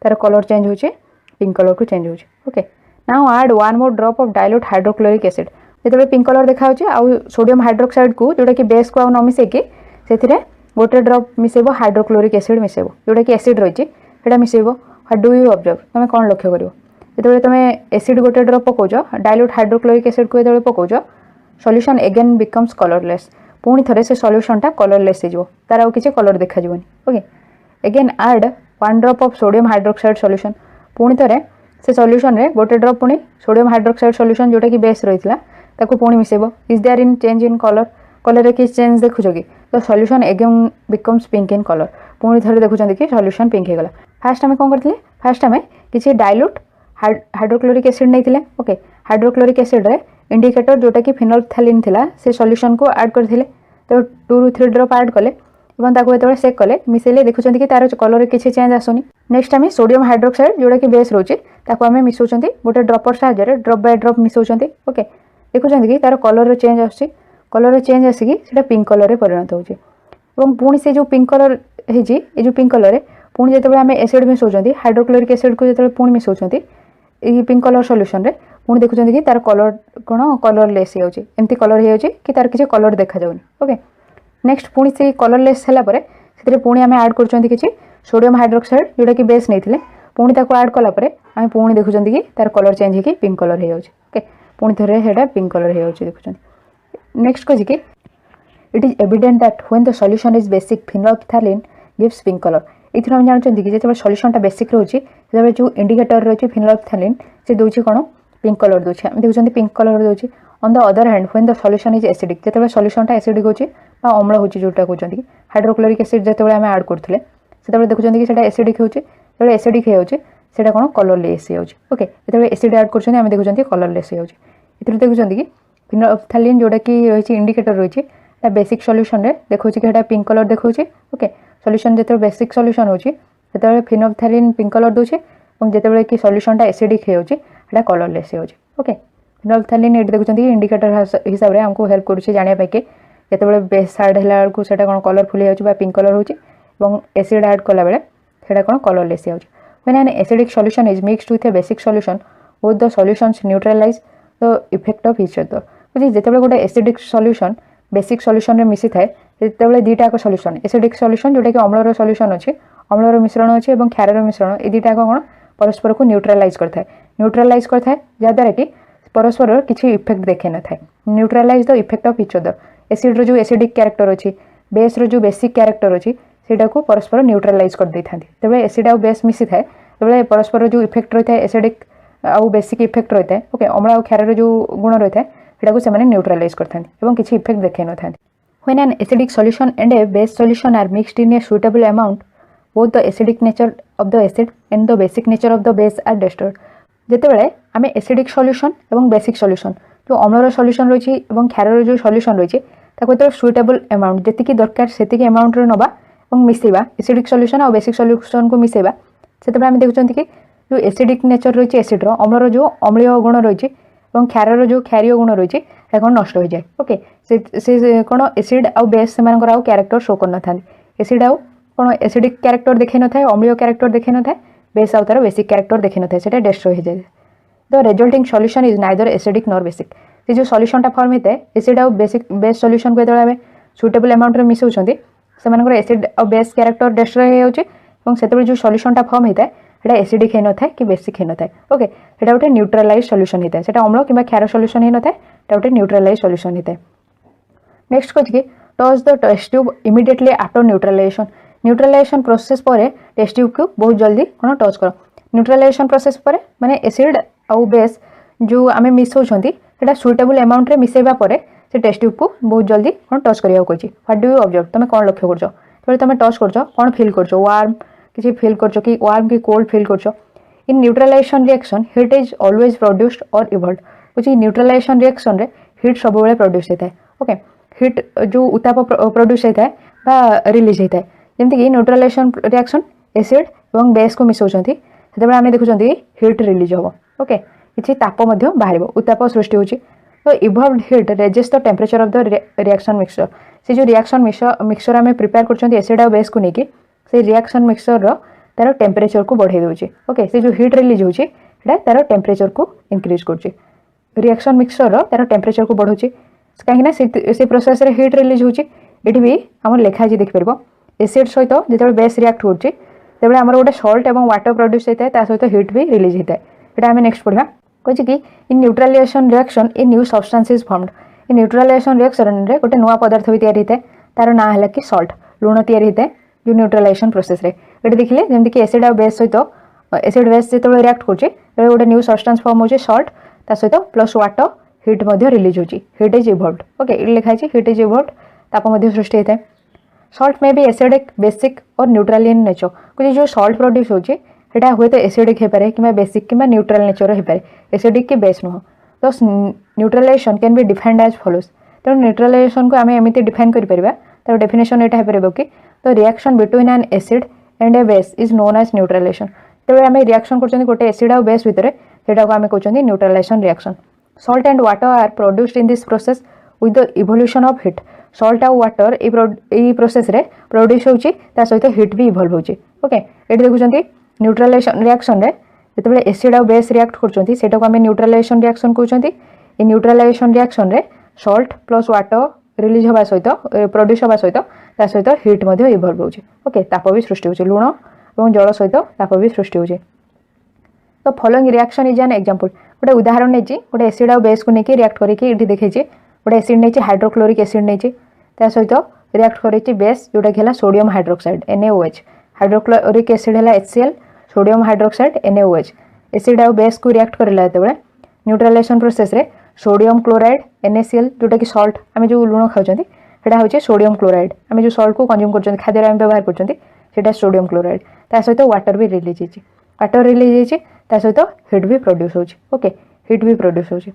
तार कलर चेंज होची पिंक कलर को चेंज होची okay now add 1 more drop of dilute hydrochloric acid जो पिंक कलर देखा आउ सोडियम हाइड्रोक्साइड को जोटा कि बेस को आ न मिसेकी से गोटे ड्रॉप मिसेब हाइड्रोक्लोरिक एसिड मिसेब जोटा कि एसिड रही है मिसेब डू यू ऑब्जर्व तुम कौन लक्ष्य कर जो तुम एसिड गोटे ड्रॉप पकाउच डाइल्यूट हाइड्रोक्लोरिक एसिड को जो पकाउच सॉल्यूशन अगेन बिकम्स कलरलेस पुणी थे से सॉल्यूशनटा कलरलेस हो तार आउ किसी कलर देखा okay again add 1 drop of sodium hydroxide solution पुणी थे से सॉल्यूशन रे गोटे ड्रॉप पुणी सोडियम हाइड्रोक्साइड सॉल्यूशन जोटा कि बेस रही ताको पुणी मिसेब is there in change in colour colour रे किसी चेंज देखुच कि तो solution again becomes pink in colour पुणी थे देखुं कि सॉल्यूशन पिंक हो गला फास्ट आम कौन करते फास्ट आम किसी डाइल्यूट हाइड्रोक्लोरिक एसिड नहीं ओके हाइड्रोक्लोरिक एसिड रे इंडिकेटर जोटा कि फिनोल्फ्थालीन थिला से सॉल्यूशन को ऐड करथिले तो 2 ରୁ 3 ड्रॉप ऐड कले এবং ତାକୁ ଯେତେବେଳେ ସେକ୍ କଲେ ମିଶାଇଲେ ଦେଖୁଛନ୍ତି କି ତାର କଲରରେ କିଛି ଚେଞ୍ଜ ଆସୁନି। ନେକ୍ସଟ ଆମେ ସୋଡ଼ିୟମ ହାଇଡ୍ରୋକ୍ସାଇଡ୍ ଯେଉଁଟାକି ବେସ୍ ରହୁଛି ତାକୁ ଆମେ ମିଶାଉଛନ୍ତି ଗୋଟେ ଡ୍ରପର ସାହାଯ୍ୟରେ ଡ୍ରପ୍ ବାଇ ଡ୍ରପ୍ ମିଶାଉଛନ୍ତି। ଓକେ, ଦେଖୁଛନ୍ତି କି ତାର କଲରରେ ଚେଞ୍ଜ ଆସୁଛି, କଲରରେ ଚେଞ୍ଜ ଆସିକି ସେଇଟା ପିଙ୍କ କଲରରେ ପରିଣତ ହେଉଛି। ଏବଂ ପୁଣି ସେ ଯେଉଁ ପିଙ୍କ କଲର ହେଇଛି ଏ ଯେଉଁ ପିଙ୍କ କଲରରେ ପୁଣି ଯେତେବେଳେ ଆମେ ଏସିଡ୍ ମିଶାଉଛନ୍ତି ହାଇଡ୍ରୋକ୍ଲୋରିକ୍ ଏସିଡ୍କୁ ଯେତେବେଳେ ପୁଣି ମିଶାଉଛନ୍ତି এই পিঙ্ক কলর সଲ୍ୟୁସନ୍ରେ ପୁଣି ଦେଖୁଛନ୍ତି କି ତାର କଲର କ'ଣ କଲରଲେସ୍ ହେଇଯାଉଛି, ଏମିତି କଲର ହେଇଯାଉଛି କି ତାର କିଛି କଲର ଦେଖାଯାଉନି। ଓକେ, ନେକ୍ସଟ ପୁଣି ସେଇ କଲରଲେସ୍ ହେଲା ପରେ ସେଥିରେ ପୁଣି ଆମେ ଆଡ଼୍ କରୁଛନ୍ତି କିଛି ସୋଡ଼ିୟମ ହାଇଡ୍ରୋକ୍ସାଇଡ୍ ଯେଉଁଟାକି ବେସ୍ ନେଇଥିଲେ, ପୁଣି ତାକୁ ଆଡ଼୍ କଲା ପରେ ଆମେ ପୁଣି ଦେଖୁଛନ୍ତି କି ତାର କଲର ଚେଞ୍ଜ ହେଇକି ପିଙ୍କ କଲର ହେଇଯାଉଛି। ଓକେ, ପୁଣି ଥରେ ସେଇଟା ପିଙ୍କ କଲର ହେଇଯାଉଛି ଦେଖୁଛନ୍ତି। ନେକ୍ସଟ କହୁଛି କି it is evident that when the solution is basic phenolphthalein gives pink color। ଏଥିରୁ ଆମେ ଜାଣୁଛନ୍ତି କି ଯେତେବେଳେ ସଲ୍ୟୁସନ୍ଟା ବେସିକ୍ ରହୁଛି ସେତେବେଳେ ଯେଉଁ ଇଣ୍ଡିକେଟର ରହିଛି ଫିନୋଲ୍ଫଥାଲିନ୍ ସେ ଦେଉଛି କ'ଣ ପିଙ୍କ କଲର ଦେଉଛି, ଆମେ ଦେଖୁଛନ୍ତି ପିଙ୍କ କଲର ଦେଉଛି। On the other hand when the solution is acidic, ଯେତେବେଳେ ସଲ୍ୟୁସନ୍ଟା ଏସିଡିକ୍ ହେଉଛି ବା ଅମ୍ଳ ହେଉଛି ଯେଉଁଟା କହୁଛନ୍ତି କି ହାଇଡ୍ରୋକ୍ଲୋରିକ୍ ଏସିଡ୍ ଯେତେବେଳେ ଆମେ ଆଡ଼୍ କରୁଥିଲେ ସେତେବେଳେ ଦେଖୁଛନ୍ତି କି ସେଇଟା ଏସିଡିକ୍ ହେଉଛି, ଯେତେବେଳେ ଏସିଡିକ୍ ହେଇଯାଉଛି ସେଇଟା କ'ଣ କଲରଲେସ୍ ହେଇଯାଉଛି। ଓକେ, ଯେତେବେଳେ ଏସିଡ୍ ଆଡ଼୍ କରୁଛନ୍ତି ଆମେ ଦେଖୁଛନ୍ତି କଲରଲେସ୍ ହେଇଯାଉଛି। ଏଥିରୁ ଦେଖୁଛନ୍ତି କି ଫିନୋଲ୍ଫଥାଲିନ୍ ଯେଉଁଟାକି ରହିଛି ଇଣ୍ଡିକେଟର ରହିଛି এটা বেসিক সଲ୍ୟୁସନ୍ରେ ଦେଖାଉଛି କି এটা ପିଙ୍କ କଲର ଦେଖାଉଛି। ଓକେ, ସଲ୍ୟୁସନ୍ ଯେତେବେଳେ ବେସିକ୍ ସଲ୍ୟୁସନ୍ ହେଉଛି ସେତେବେଳେ ଫିନୋଲ୍ଫଥାଲିନ୍ ପିଙ୍କ କଲର ଦେଉଛି ଏବଂ ଯେତେବେଳେ କି ସଲ୍ୟୁସନ୍ଟା ଏସିଡିକ୍ ହେଇଯାଉଛି ସେଇଟା କଲରଲେସ୍ ହେଇଯାଉଛି। ଓକେ, ଫିନୋଲ୍ଫଥାଲିନ୍ ଏଠି ଦେଖୁଛନ୍ତି ଇଣ୍ଡିକେଟର ହିସାବରେ ଆମକୁ ହେଲ୍ପ କରୁଛି ଜାଣିବା ପାଇଁ କି ଯେତେବେଳେ ବେସ୍ ଆଡ଼୍ ହେଲା ବେଳକୁ ସେଇଟା କ'ଣ କଲରଫୁଲ୍ ହେଇଯାଉଛି ବା ପିଙ୍କ କଲର ହେଉଛି ଏବଂ ଏସିଡ୍ ଆଡ଼୍ କଲାବେଳେ ସେଇଟା କ'ଣ କଲରଲେସ୍ ହେଇଯାଉଛି। When an acidic solution is mixed with a basic solution, both the solutions neutralize the effect of each other। ଯେତେବେଳେ ଗୋଟେ ଏସିଡିକ୍ ସଲ୍ୟୁସନ୍ ବେସିକ୍ ସଲ୍ୟୁସନ୍ରେ ମିଶିଥାଏ ଯେତେବେଳେ ଦୁଇଟାକ ସଲ୍ୟୁସନ୍ ଏସିଡିକ୍ ସଲ୍ୟୁସନ୍ ଯେଉଁଟାକି ଅମ୍ଳର ସଲ୍ୟୁସନ୍ ଅଛି, ଅମ୍ଳର ମିଶ୍ରଣ ଅଛି ଏବଂ କ୍ଷାରର ମିଶ୍ରଣ ଏ ଦୁଇଟାକ କ'ଣ ପରସ୍ପରକୁ ନ୍ୟୁଟ୍ରାଲାଇଜ୍ କରିଥାଏ ଯାହାଦ୍ୱାରା କି ପରସ୍ପରର କିଛି ଇଫେକ୍ଟ ଦେଖାଇନଥାଏ। Neutralise the effect of each other, ଏସିଡ୍ର ଯେଉଁ ଏସିଡିକ୍ କ୍ୟାରେକ୍ଟର ଅଛି ବେସ୍ର ଯେଉଁ ବେସିକ୍ କ୍ୟାରେକ୍ଟର ଅଛି ସେଇଟାକୁ ପରସ୍ପର ନ୍ୟୁଟ୍ରାଲାଇଜ୍ କରିଦେଇଥାନ୍ତି। ଯେତେବେଳେ ଏସିଡ୍ ଆଉ ବେସ୍ ମିଶିଥାଏ ସେତେବେଳେ ପରସ୍ପର ଯେଉଁ ଇଫେକ୍ଟ ରହିଥାଏ ଏସିଡିକ୍ ଆଉ ବେସିକ୍ ଇଫେକ୍ଟ ରହିଥାଏ, ଓକେ, ଅମ୍ଳ ଆଉ କ୍ଷାରର ଯେଉଁ ଗୁଣ ରହିଥାଏ ସେଟାକୁ ସେମାନେ ନ୍ୟୁଟ୍ରାଲାଇଜ୍ କରିଥାନ୍ତି ଏବଂ କିଛି ଇଫେକ୍ଟ ଦେଖାଇ ନଥାନ୍ତି। When an acidic solution and a base solution are mixed in a suitable amount, both the acidic nature of the acid and the basic nature of the base are destroyed। ଯେତେବେଳେ ଆମେ acidic solution ଏବଂ basic solution ଯେଉଁ ଅମ୍ଳର solution ରହିଛି ଏବଂ କ୍ଷାରର ଯେଉଁ solution ରହିଛି ତାକୁ ଯେତେବେଳେ ସୁଇଟେବଲ୍ ଆମାଉଣ୍ଟ ଯେତିକି ଦରକାର ସେତିକି ଆମାଉଣ୍ଟରେ ନେବା ଏବଂ ମିଶାଇବା ଏସିଡିକ୍ ସଲ୍ୟୁସନ୍ ଆଉ ବେସିକ୍ ସଲ୍ୟୁସନ୍କୁ ମିଶାଇବା, ସେତେବେଳେ ଆମେ ଦେଖୁଛନ୍ତି କି ଯେଉଁ ଏସିଡିକ୍ ନେଚର ରହିଛି ଏସିଡ୍ର ଅମ୍ଳର ଯେଉଁ ଅମ୍ଳୀୟ ଗୁଣ ରହିଛି ଏବଂ କ୍ଷାରର ଯେଉଁ କ୍ଷାରୀୟ ଗୁଣ ରହିଛି ଏହା କ'ଣ ନଷ୍ଟ ହୋଇଯାଏ। ଓକେ, ସେ କ'ଣ ଏସିଡ୍ ଆଉ ବେସ୍ ସେମାନଙ୍କର ଆଉ କ୍ୟାରେକ୍ଟର ଶୋ କରିନଥାନ୍ତି। ଏସିଡ୍ ଆଉ କ'ଣ ଏସିଡିକ୍ କ୍ୟାରେକ୍ଟର ଦେଖାଇ ନଥାଏ, ଅମ୍ଳୀୟ କ୍ୟାରେକ୍ଟର ଦେଖାଇ ନଥାଏ, ବେସ୍ ଆଉ ତାର ବେସିକ୍ କ୍ୟାରେକ୍ଟର ଦେଖାଇ ନଥାଏ, ସେଇଟା ଡେଷ୍ଟ୍ରୟ ହୋଇଯାଏ। The resulting solution is neither acidic nor basic. ସେ ଯେଉଁ ସଲ୍ୟୁସନ୍ଟା ଫର୍ମ ହୋଇଥାଏ ଏସିଡ୍ ଆଉ ବେସ୍ ସଲ୍ୟୁସନ୍କୁ ଯେତେବେଳେ ଆମେ ସୁଇଟେବଲ୍ ଆମାଉଣ୍ଟରେ ମିଶାଉଛନ୍ତି ସେମାନଙ୍କର ଏସିଡ୍ ଆଉ ବେସ୍ କ୍ୟାରେକ୍ଟର ଡେଷ୍ଟ୍ରୟ ହେଇଯାଉଛି ଏବଂ ସେତେବେଳେ ଯେଉଁ ସଲ୍ୟୁସନ୍ଟା ଫର୍ମ ହୋଇଥାଏ ସେଇଟା ଏସିଡିକ୍ ହେଇନଥାଏ କି ବେସିକ୍ ହେଇନଥାଏ। ଓକେ, ସେଇଟା ଗୋଟେ ନ୍ୟୁଟ୍ରାଲାଇଜ୍ ସଲ୍ୟୁସନ୍ ହେଇଥାଏ, ସେଇଟା ଅମ୍ଳ କିମ୍ବା କ୍ଷାର ସଲ୍ୟୁସନ୍ ହେଇନଥାଏ, এটা ଗୋଟେ ନ୍ୟୁଟ୍ରାଲାଇଜ୍ ସଲ୍ୟୁସନ୍ ହେଇଥାଏ। ନେକ୍ସଟ କହୁଛି କି touch the test tube immediately after neutralisation. Neutralisation process ପରେ ଟେଷ୍ଟ ଟ୍ୟୁବ୍କୁ ବହୁତ ଜଲ୍ଦି କ'ଣ ଟଚ୍ କର। ନ୍ୟୁଟ୍ରାଲାଇଜେସନ୍ ପ୍ରୋସେସ୍ ପରେ ମାନେ ଏସିଡ୍ ଆଉ ବେସ୍ ଯେଉଁ ଆମେ ମିଶାଉଛନ୍ତି ସେଇଟା ସୁଇଟେବୁଲ୍ ଆମାଉଣ୍ଟରେ ମିଶାଇବା ପରେ ସେ ଟେଷ୍ଟ ଟ୍ୟୁବ୍କୁ ବହୁତ ଜଲ୍ଦି କ'ଣ ଟଚ୍ କରିବାକୁ କହିଛି। ହ୍ୱାଟ୍ ଡୁ ୟୁ ଅବଜର୍ଭ, ତୁମେ କ'ଣ ଲକ୍ଷ୍ୟ କରୁଛ ଯେତେବେଳେ ତୁମେ ଟଚ୍ କରୁଛ କ'ଣ ଫିଲ୍ କରୁଛ, ୱାର୍ମ କିଛି ଫିଲ୍ କରୁଛ କି ୱାର୍ମ କି କୋଲ୍ଡ ଫିଲ୍ କରୁଛ। In neutralisation reaction heat is always produced or evolve. ହେଉଛି ନ୍ୟୁଟ୍ରାଲାଇଜେସନ୍ ରିଆକ୍ସନ୍ରେ ହିଟ୍ ସବୁବେଳେ ପ୍ରଡ୍ୟୁସ୍ ହେଇଥାଏ। ଓକେ, ହିଟ୍ ଯେଉଁ ଉତ୍ତାପ ପ୍ରଡ୍ୟୁସ୍ ହେଇଥାଏ ବା ରିଲିଜ୍ ହେଇଥାଏ, ଯେମିତିକି ନ୍ୟୁଟ୍ରାଲାଇଜେସନ୍ ରିଆକ୍ସନ୍ ଏସିଡ୍ ଏବଂ ବେସ୍କୁ ମିଶାଉଛନ୍ତି ସେତେବେଳେ ଆମେ ଦେଖୁଛନ୍ତି ହିଟ୍ ରିଲିଜ୍ ହେବ। ଓକେ, କିଛି ତାପ ମଧ୍ୟ ବାହାରିବ, ଉତ୍ତାପ ସୃଷ୍ଟି ହେଉଛି। ତ evolved heat raises the temperature of the reaction mixture. ସେ ଯେଉଁ ରିଆକ୍ସନ୍ ମିକ୍ସଚର ଆମେ ପ୍ରିପେୟାର କରୁଛନ୍ତି ଏସିଡ୍ ଆଉ ବେସ୍କୁ ନେଇକି ସେ ରିଆକ୍ସନ୍ ମିକ୍ସଚରର ତାର ଟେମ୍ପରେଚରକୁ ବଢ଼େଇ ଦେଉଛି। ଓକେ, ସେ ଯେଉଁ ହିଟ୍ ରିଲିଜ୍ ହେଉଛି ସେଇଟା ତାର ଟେମ୍ପରେଚରକୁ ଇନକ୍ରିଜ୍ କରୁଛି। ରିଆକ୍ସନ୍ ମିକ୍ସଚରର ତାର ଟେମ୍ପରେଚରକୁ ବଢ଼ାଉଛି କାହିଁକିନା ସେ ପ୍ରୋସେସ୍ରେ ହିଟ୍ ରିଲିଜ୍ ହେଉଛି। ଏଠି ବି ଆମର ଲେଖା ହେଇଛି ଦେଖିପାରିବ, ଏସିଡ୍ ସହିତ ଯେତେବେଳେ ବେସ୍ ରିଆକ୍ଟ କରୁଛି ସେତେବେଳେ ଆମର ଗୋଟେ ସଲ୍ଟ ଏବଂ ୱାଟର ପ୍ରଡ୍ୟୁସ୍ ହେଇଥାଏ, ତା ସହିତ ହିଟ୍ ବି ରିଲିଜ୍ ହେଇଥାଏ। ଏଇଟା ଆମେ ନେକ୍ସଟ ପଢ଼ିବା। କହୁଛି କି in neutralisation reaction a new substance is formed. ଏ ନ୍ୟୁଟ୍ରାଲାଇଜେସନ୍ ରିଆକ୍ସନ୍ରେ ଗୋଟେ ନୂଆ ପଦାର୍ଥ ବି ତିଆରି ହେଇଥାଏ, ତାର ନାଁ ହେଲା କି ସଲ୍ଟ, ଲୁଣ ତିଆରି ହେଇଥାଏ ଯେଉଁ ନ୍ୟୁଟ୍ରାଲାଇଜେସନ୍ ପ୍ରୋସେସ୍ରେ। ଏଠି ଦେଖିଲେ ଯେମିତିକି ଏସିଡ୍ ଆଉ ବେସ୍ ସହିତ ଏସିଡ୍ ବେସ୍ ଯେତେବେଳେ ରିଆକ୍ଟ କରୁଛି ସେତେବେଳେ ଗୋଟେ ନ୍ୟୁ ସବଷ୍ଟାନ୍ସ ଫର୍ମ ହେଉଛି ସଲ୍ଟ, ତା ସହିତ ପ୍ଲସ୍ ୱାଟର ହିଟ୍ ମଧ୍ୟ ରିଲିଜ୍ ହେଉଛି। Heat is evolved. ଓକେ, ଏଠି ଲେଖା ହେଇଛି ହିଟ୍ ଇଜ୍ ଇଭଲ୍ଭଡ୍, ତାପ ମଧ୍ୟ ସୃଷ୍ଟି ହେଇଥାଏ। Salt May B acidic basic or neutral in nature. କହୁଛି ଯେଉଁ ସଲ୍ଟ ପ୍ରଡ୍ୟୁସ୍ ହେଉଛି ସେଇଟା ହୁଏତ ଏସିଡିକ୍ ହେଇପାରେ କିମ୍ବା ବେସିକ୍ କିମ୍ବା ନ୍ୟୁଟ୍ରାଲ୍ ନେଚର ହେଇପାରେ, ଏସିଡିକ୍ କି ବେସ୍ ନୁହଁ। ତ neutralisation can be defined as follows. ତେଣୁ ନ୍ୟୁଟ୍ରାଲାଇଜେସନ୍କୁ ଆମେ ଏମିତି ଡିଫାଇନ୍ କରିପାରିବା तार डेफिनेशन एटा हेपरिबो कि the reaction between an acid and a base is known as neutralisation तेबे आमे रिएक्शन करछन गोटे एसिड और बेस भितरे सेटा को आमे कहउछन neutralisation reaction salt and water are produced in this process with the evolution of heat salt और वाटर ए प्रोसेस रे प्रोड्यूस होउची ता सहित हीट भी इवॉल्व होउची ओके एटी देखुछंती न्यूट्रलाइजेशन रिएक्शन रे जेतेबेले एसिड और बेस रिएक्ट करछंती सेटा को आमे न्यूट्रलाइजेशन रिएक्शन कहउछंती ए न्यूट्रलाइजेशन रिएक्शन रे सॉल्ट प्लस वाटर रिलीज होबा सहित प्रोड्यूस होबा सहित ता सहित हीट मध्ये इवॉल्व होउची ओके ताप भी सृष्टि होउची लूण और जल सहित ताप भी सृष्टि होउची तो following reaction is an example गोटे उदाहरण नेची गोटे एसिड और बेस को नेकी रिएक्ट करिकी एठी देखैची गोटे एसिड नेची हाइड्रोक्लोरिक एसिड नेची ता सहित रिएक्ट करिची बेस जोटा कि sodium hydroxide NaOH hydrochloric acid है HCl sodium hydroxide NaOH acid और बेस को रिएक्ट करला तेबे न्यूट्रलाइजेशन प्रोसेस रे सोडियम क्लोराइड NaCl जोटा कि सॉल्ट आमे जो लूण खाउचंती सेटा होचे सोडियम क्लोराइड आमे जो सॉल्ट को कंज्यूम करचंती खाद्य रे आमे व्यवहार करचंती सेटा सोडियम क्लोराइड ता सहित वाटर भी रिलीज होची वाटर रिलीज होची ता सहित हीट भी प्रोड्यूस होची ओके हीट भी प्रोड्यूस होची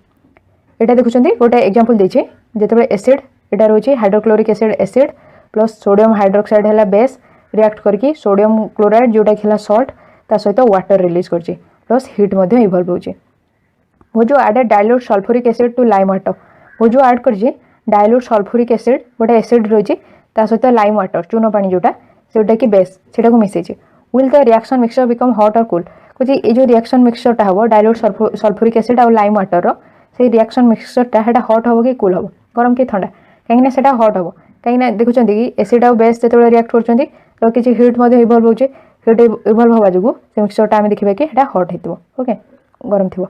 एटा देखुचंती गोटे एग्जांपल देछि जेतेबे एसिड एटा रोची hydrochloric acid plus sodium hydroxide हैला बेस रिएक्ट करके सोडियम क्लोराइड जोटा कि सॉल्ट ता सहित वाटर रिलीज करची प्लस हीट मध्ये इवॉल्व होची वो जो added dilute sulphuric acid to lime water वो जो ऐड करची डाइल्यूट सल्फ्यूरिक एसिड गोटे एसिड रोची ता सहित लाइम वाटर चून पानी जोटा कि बेस सेटा को मिसेची will the reaction mixture become hot और कूल कुछ ये जो रिएक्शन मिक्सचरटा हम डाइल्यूट सल्फ्यूरिक एसिड और लाइम वाटर रो से रिएक्शन मिक्सचरटा हेटा हॉट हम कि कूल हम गरम कि ठंडा कहीं सेटा हॉट हम कहीं देखुं कि एसिड और बेस जो रिएक्ट कर तो किसी हीट इवॉल्व होचे हीट इवॉल्व हवा जो से मिक्सचरटा आम देखा कि हेटा हॉट होतो ओके गरम थी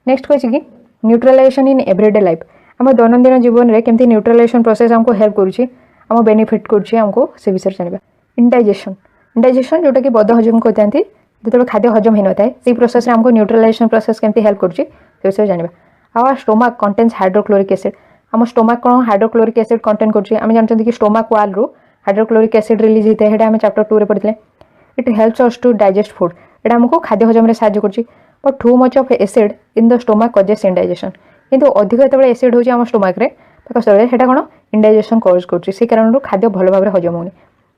नेक्स्ट कही कि न्यूट्रलाइजेशन इन एवरीडे लाइफ आम दैनंदिन जीवन में केमती न्यूट्रलाइजेशन प्रोसेस हमको हेल्प करुच्ची आम बेनिफिट करुच्ची हमको से विषय जाना इंडाइजेशन जोटा कि बद हजम कहते जो खाद्य हजम हो नए से प्रोसेस हमको न्यूट्रलाइजेशन प्रोसेस केमती हेल्प करुच्ची से विषय जाना our stomach contains hydrochloric acid आम स्टोमक कौन हाइड्रोक्लोरिक एसिड कंटेन करें जानते कि स्टोमक वाल रू हाइड्रोक्लोरिक एसिड रिलीज होता है आम चैप्टर 2 रे पढ़ते it helps us to digest food एटा हमको खाद्य हजम में साहाय्य कर but too much of acid in the stomach causes indigestion किंतु अधिक जो एसिड होची आम स्टोमक रे सेटा कौन इंडाइजेशन कज कर कारण खाद्य भल भाव हजम होनी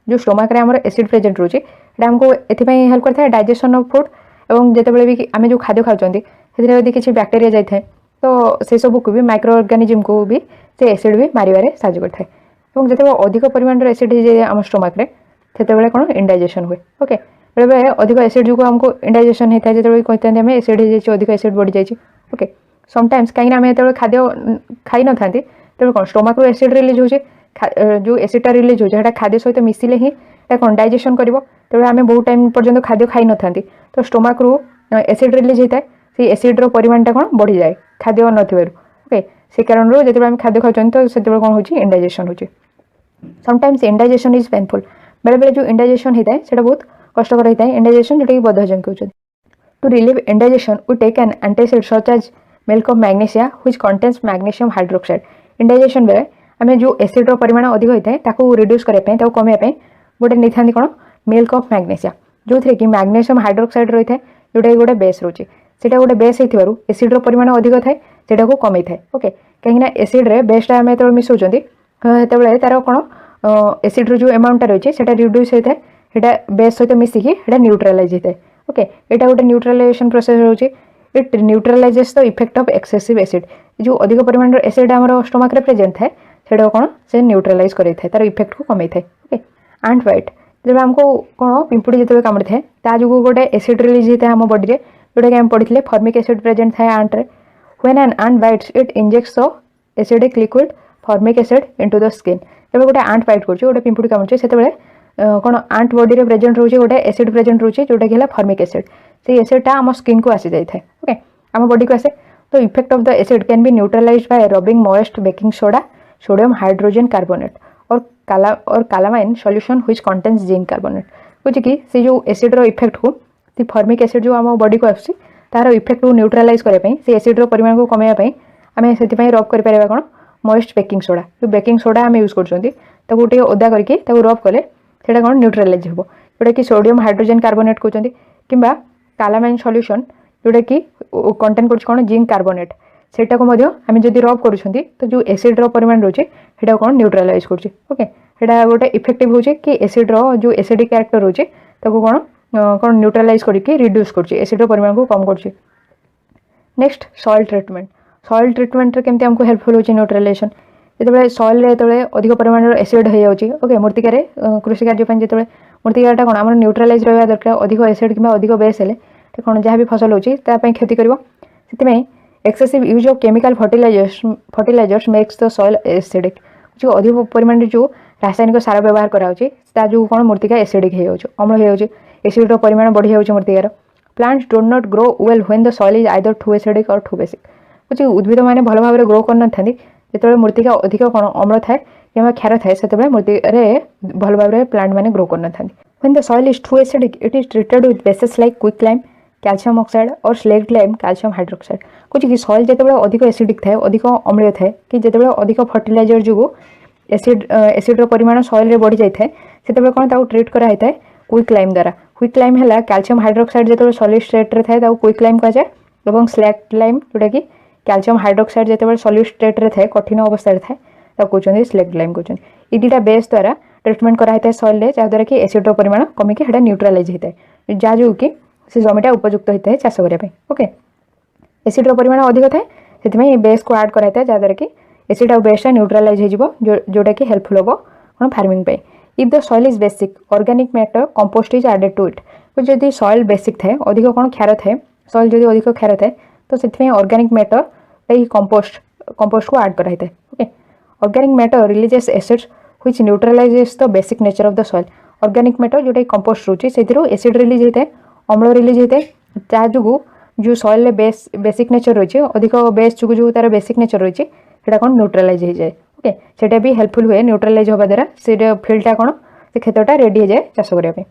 जो स्टोमक रे हमर एसिड प्रेजेंट रोची एटा हमको एथिपाई हेल्प करता है डाइजेशन ऑफ फूड एवं जेतेबेले भी आम जो खाद्य खाउचंती सेथिरे यदि किछि बैक्टेरिया जाय थाए तो से सब को भी माइक्रो ऑर्गेनिज्म को भी से एसिड भी मारिबारे साहाय्य करता है एवं जेतेबेले अधिक परिमाण रे एसिड जे आम स्टोमक रे सेतेबेले कोन इंडाइजेशन हुए ओके बेले अधिक एसिड जो हमको इंडाइजेशन होता है जेतेबेले कहते हैं आम एसिड हो अधिक एसिड बढ़ी जाइए ओके समटाइम्स कहीं आम जो खाद्य खाई न था तेज कौन स्टोमक रू एसिड रिलीज होचे जो एसिडटा रिलीज होता खाद्य सहित मिसिले ही कौन डाइजेशन कर तेज आम बहुत टाइम पर्यंत खाद्य खाई न था तो स्टोमक रू एसिड रिलीज होता है से एसिड्र परिमाणटा कौन बढ़ी जाए खाद्य नथिबारु ओके से कारण जो आम खाद्य खाऊँ तो से कौन हो इंडाइजेशन हो समटाइम्स इंडाइजेशन इज पेनफुल बेले बेले जो इंडाइजेशन होता है सेटा बहुत कष्टकर होता है इंडाइजेशन जोटा कि बदहजम कहते to relieve indigestion we take an antacid such as milk of magnesia which contains magnesium hydroxide indigestion बेले आम जो एसिड्र परिमाण अधिक होता है रिड्यूस करने कमेवाई गोटे नहीं था कौन मिल्क ऑफ मैग्नेशिया जो थे कि मैग्नेशियम हाइड्रोक्साइड रही है जोटा कि गोटे बेस रोचे सेटा गोटे बेस होइथिबारु एसिड्र परिमाण अधिक थाए सेटा को कमे थाए ओके कहीं एसिड रे बेसटा आम जो मिसौचंती हेतबेले तार कौन एसिड्र जो अमाउंटा रही है रिड्यूस होता है सेटा बेस सहित मिसिकी न्यूट्रलाइज होता है ओके यहाँ गोटे न्यूट्रलाइजेशन प्रोसेस रोचे it neutralises the effect of excessive acid जो अधिक परिमाण एसिड आम स्टोमक रे प्रेजेंट थाए सेटा कौन से न्यूट्रलाइज करे तार इफेक्ट को कमे थाए ओके एंड व्हाइट जब हमको कौन पिंपुड़ी जो कामुड़ी थाए ता जो गोटे एसिड रिलीज होता है आम बॉडी रे जोटा कि आम पढ़ी फॉर्मिक एसिड प्रेजेंट थाए आंट रे when an ant bites it injects the acidic liquid formic acid into the skin जब गोटे आंट बाइट कर गोटे पिंपुड़ी कामुड़ी से कौन आंट बॉडी रे प्रेजेंट रोचे गोटे एसिड प्रेजेंट रोचे जोटा कि फॉर्मिक एसिड से एसिडटा आम स्किन को आसी जाए ओके आम बॉडी को आसे तो effect of the acid can be neutralised by rubbing moist baking soda sodium hydrogen carbonate और calamine solution which contains zinc carbonate कुछ कि से जो एसिड्र इफेक्ट को सी फॉर्मिक एसिड जो आम बॉडी को आसी तार इफेक्ट को न्यूट्रलाइज करने से एसिड्र परिमाण को कमेवाई आम से रब कर कौन मॉइस्ट बेकिंग सोडा जो बेकिंग सोडा आम यूज कर ओदा करके रब कले सेटा कौन न्यूट्रलाइज हो जोटा कि सोडियम हाइड्रोजन कार्बोनेट कहते कि कालामाइन सॉल्यूशन जोटा कि कंटेन कर कौन जिंक कार्बोनेट सेटा को आम जब रब करूँ तो जो एसिड्र परिमाण रोचे सेटा कौन न्यूट्रालाइज कर ओके सेटा गोटे इफेक्टिव हो कि एसिड्र जो एसिडिक क्यारेक्टर रोचे कौन कौन न्यूट्रालाइज करके रिड्यूस कर एसिड्र परिमाण को कम कर नेक्स्ट सॉइल ट्रीटमेंट केमती आमको हेल्पफुल हो न्यूट्रालाइजेशन जो सॉइल जो अधिक परिमाण एसिड हो जाए ओके मूर्तिकार कृषि कार्य जो मूर्तिकाटा कौन आम न्यूट्रालाइज रहा दरकार अधिक एसिड कि अधिक बेस हेले कौन जहाँ भी फसल होती क्षति कर excessive use of chemical fertilisers makes the soil acidic जो अधिक परिमाण जो रासायनिक सार व्यवहार करा जो कौन मूर्तिका एसिडिक हो अम्ल हो एसिड परिमाण बढ़ी जाऊँ मूर्तिकार plants don't not grow well when the soil is either too acidic और टू बेसिक कुछ उद्भिद मैंने भल भाव ग्रो कर जो मूर्तिका अधिक कौन अम्ल थाए कि क्षार थाए से मूर्तिकार भल भाव प्लांट मैंने ग्रो कर when the soil is too acidic it is treated with bases like quicklime calcium oxide और स्लेक्ट लाइम कैल्शियम हाइड्रोक्साइड कुछ कि सॉइल जो अधिक एसिडिक थाए अधिक अम्लीय थाए कि जो अधिक फर्टिलाइजर जो एसिड्र परिमाण सॉइल बढ़ी जाए से कौन ट्रीट कराई है क्विकलाइम द्वारा क्विकलाइम है कैल्शियम हाइड्रोक्साइड जो सॉलिड स्टेट थाए क्विकलाइम कहुए और स्लेक्ट लाइम जोटा कि कैल्शियम हाइड्रोक्साइड जो सॉलिड स्टेट थाए कठिन अवस्था थाए कहते स्लेक्ट लाइम कहते ये दुटा बेस द्वारा ट्रीटमेंट कराई सॉइल जहाँद्वारा कि एसिड्र परिमाण कमिकी न्यूट्रालाइज होता है जहाँ जो कि से जमीटा उपयुक्त होता है चाष करने ओके एसिड्र परिमाण अधिक थाए से बेस को आड कराई जहाँद्वारा कि एसिड और बेसटा न्यूट्रालाइज हो जोटा कि हेल्पफुल हम कौन फार्मिंग पे if the soil is basic organic matter compost is added to it तो जदि सॉइल बेसिक थाए अधिक कौन क्षार थाए सॉइल जदि अधिक क्षार थाए तो से ऑर्गेनिक मैटर कंपोस्ट को आड कराई था okay organic matter releases acids which neutralises the basic nature of the soil organic matter जोटा कंपोस्ट रोचे से एसिड रिलीज होता है अम्ल रिलीज होता है जहाँ जो सॉइल बेसिक नेचर रही है अधिक बेस जो तार बेसिक नेचर रही है कौन न्यूट्रालाइज हो जाए ओके सेटा भी हेल्पफुल हुए न्यूट्रालाइज होगा द्वारा से फील्डटा कौन से क्षेत्रटा रेडी हो जाए चाष करने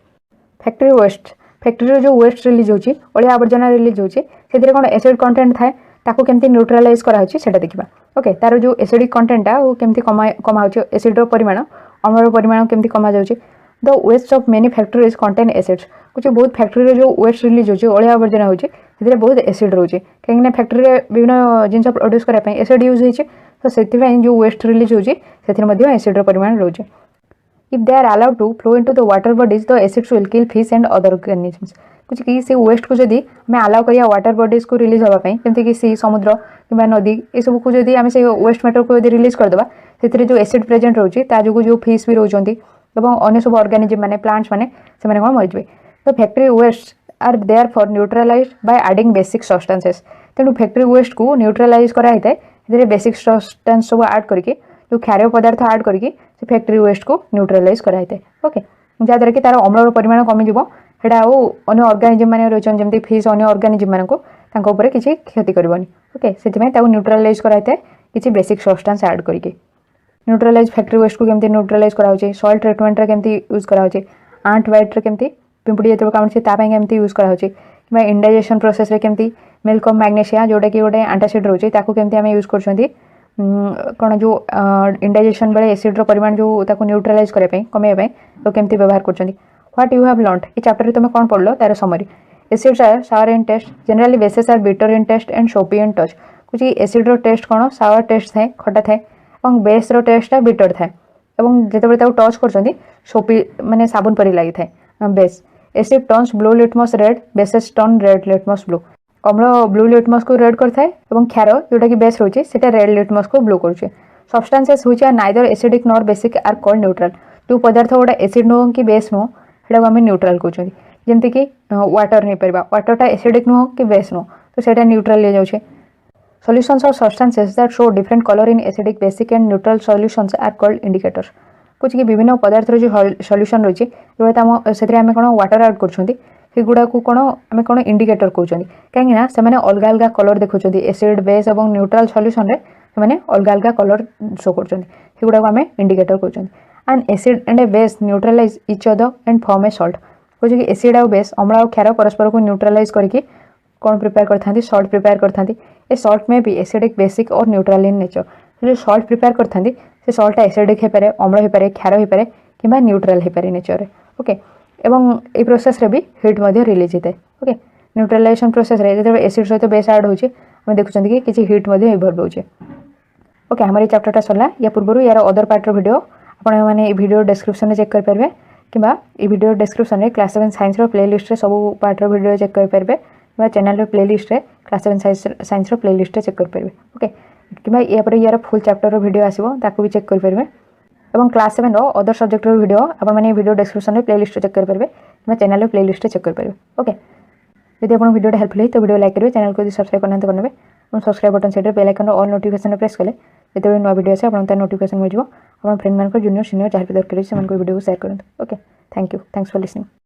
फैक्ट्री वेस्ट फैक्ट्री जो वेस्ट रिलीज होची अलिया आवर्जना रिलीज होची से कौन एसिड कंटेंट थाए ताको केमती न्यूट्रालाइज कराउची सेटा देखिबा ओके तार जो एसिडिक कंटेंटटा वो केमती कमाउची एसिडर परिमाण अम्लर परिमाण केमती कमा जाउची the waste of many factories contain acids कुछ बहुत फैक्ट्री जो वेस्ट रिलीज होची अलिया आवर्जना होची से बहुत एसिड रोचे कहीं फैक्ट्री विभिन्न जिन प्रोड्यूस करने एसिड यूज होती तो से जो वेस्ट रिलीज होची से एसिड्र परिमाण रोचे if they are allowed to flow into the water bodies the acids will kill fish and other organisms कुछ कि से वेस्ट को जदि आम अलाउ करिया वाटर बॉडीज को रिलीज होगापी जमीक कि सी समुद्र कि नदी ये सब को जदि आम से वेस्ट मैटर को रिलीज करदे से जो एसिड प्रेजेंट रोचे जो फिश भी रोचंती अन्य सब ऑर्गेनिजम मैंने प्लांट्स मैंने कौन मरीजे तो factory waste are there for neutralise by adding basic substances तेणु फैक्ट्री वेस्ट को न्यूट्रालाइज कराई बेसिक सब्सटेंस सब आड करके जो क्षारीय पदार्थ आड करके फैक्ट्री वेस्ट को न्यूट्रालाइज कराई ओके जहाँद्वारा कि तार अम्लर परिमाण कमिज सेटा अन्य ऑर्गेनिजम मैंने रही जमी फिश अन्य ऑर्गेनिजम मानक किसी क्षति करनी ओके से न्यूट्रालाइज कराई किसी बेसिक सब्सटेंस आड करके न्यूट्रालाइज फैक्ट्री वेस्ट को केमती न्यूट्रालाइज कराउचे सॉइल ट्रीटमेंट केमती यूज कराउचे आंट वाइट केमती पिंपुड़ी जो कामुचे केमती यूज कराउचे कि इंडाइजेशन प्रोसेस केमती मिल्क ऑफ मैग्नेशिया जोटा कि गोटे एंटासिड रोचे केमती आम यूज कर कौन जो इंडाइजेशन बेले एसिड्र परिमाण जो न्यूट्रालाइज करने कमेवाई तो केमती व्यवहार कर व्हाट यू हैव लर्नड ये चैप्टर तुम कौन पढ़ल तार summary acids are sour in taste generally bases are bitter in taste and soapy in touch कुछ एसिड्र टेस्ट कौन सावर टेस्ट थाए खटा थाए और बेस्र टेस्टा बिटर थाए जो टच कर सोपी माने साबुन परी लगी थाए base acid turns blue litmus red bases turn red litmus blue अम्ल ब्लू लिटमस को रेड करता है और क्षार जोटा कि बेस रोचे से रेड लिटमस को ब्लू कर substances which are neither acidic nor basic are called neutral जो पदार्थ गोटा एसिड नुह कि बेस नुह सेटा आम न्यूट्रल कहते जमीक वाटर नहीं पार वाटरटा एसिडिक नुह कि बेस नुह तो सेटा न्यूट्रल ले जाऊे सॉल्यूशंस और substances that show different colour in acidic basic and neutral solutions are called indicators कुछ कि विभिन्न पदार्थ जो सॉल्यूशन रही है से आम कौन वाटर आड कर गुड़ा को कौन आम कौन इंडिकेटर कहते कहीं से अलग अलग कलर देखुं एसिड बेस और न्यूट्रल सॉल्यूशन से अलग अलग कलर शो कर आम इंडिकेटर कहते and acid and a base neutralise each other and form a salt कहे कि एसिड और बेस अम्ल और क्षार परस्पर को न्यूट्रलाइज करके कौन प्रिपेयर करते सॉल्ट प्रिपेयर करते ए सॉल्ट में भी एसिडिक बेसिक और न्यूट्रल इन नेचर जो सॉल्ट प्रिपेयर करते से सॉल्टा एसिडिक हो पाए अम्ल हो पाए क्षार हो पाए कि न्यूट्रल हो पाए नेचर ओके एवं ये प्रोसेस रे भी हिट रिलीज होता है ओके न्यूट्रलाइजेशन प्रोसेस रे जो एसिड सहित बेस आड हो आम देखुं कि किसी हिट इभल्व होचे। ओके हमारे चैप्टरटा सरला या पूर्व यार अदर पार्टर वीडियो आपण मैंने वीडियो डिस्क्रिप्शन में चेक करेंगे कि वीडियो डिस्क्रिप्शन में क्लास 7 साइंस प्लेलिस्ट सब पार्टर वीडियो चेक करेंगे कि channel playlist class 7 science playlist check करेंगे। ओके कि यार फुल चैप्टर वीडियो आसो ताकू भी चेक करेंगे और क्लास 7 अदर सब्जेक्ट वीडियो आप वीडियो डिस्क्रिप्शन में प्लेलिस्ट चेक करेंगे कि चैनल प्लेलिस्ट चेक करेंगे। ओके यदि आप वीडियो हेल्पफुल है तो वीडियो लाइक करेंगे, चैनल को सब्सक्राइब करना करने और subscribe button side bell icon all notification press कले जो नुआ वीडियो आसे आप नोटिफिकेशन मिल जाए। आप फ्रेंड मान जूनियर सीनियर जहाँ भी दरकार से वीडियो को शेयर करें। Okay thank you, thanks for listening.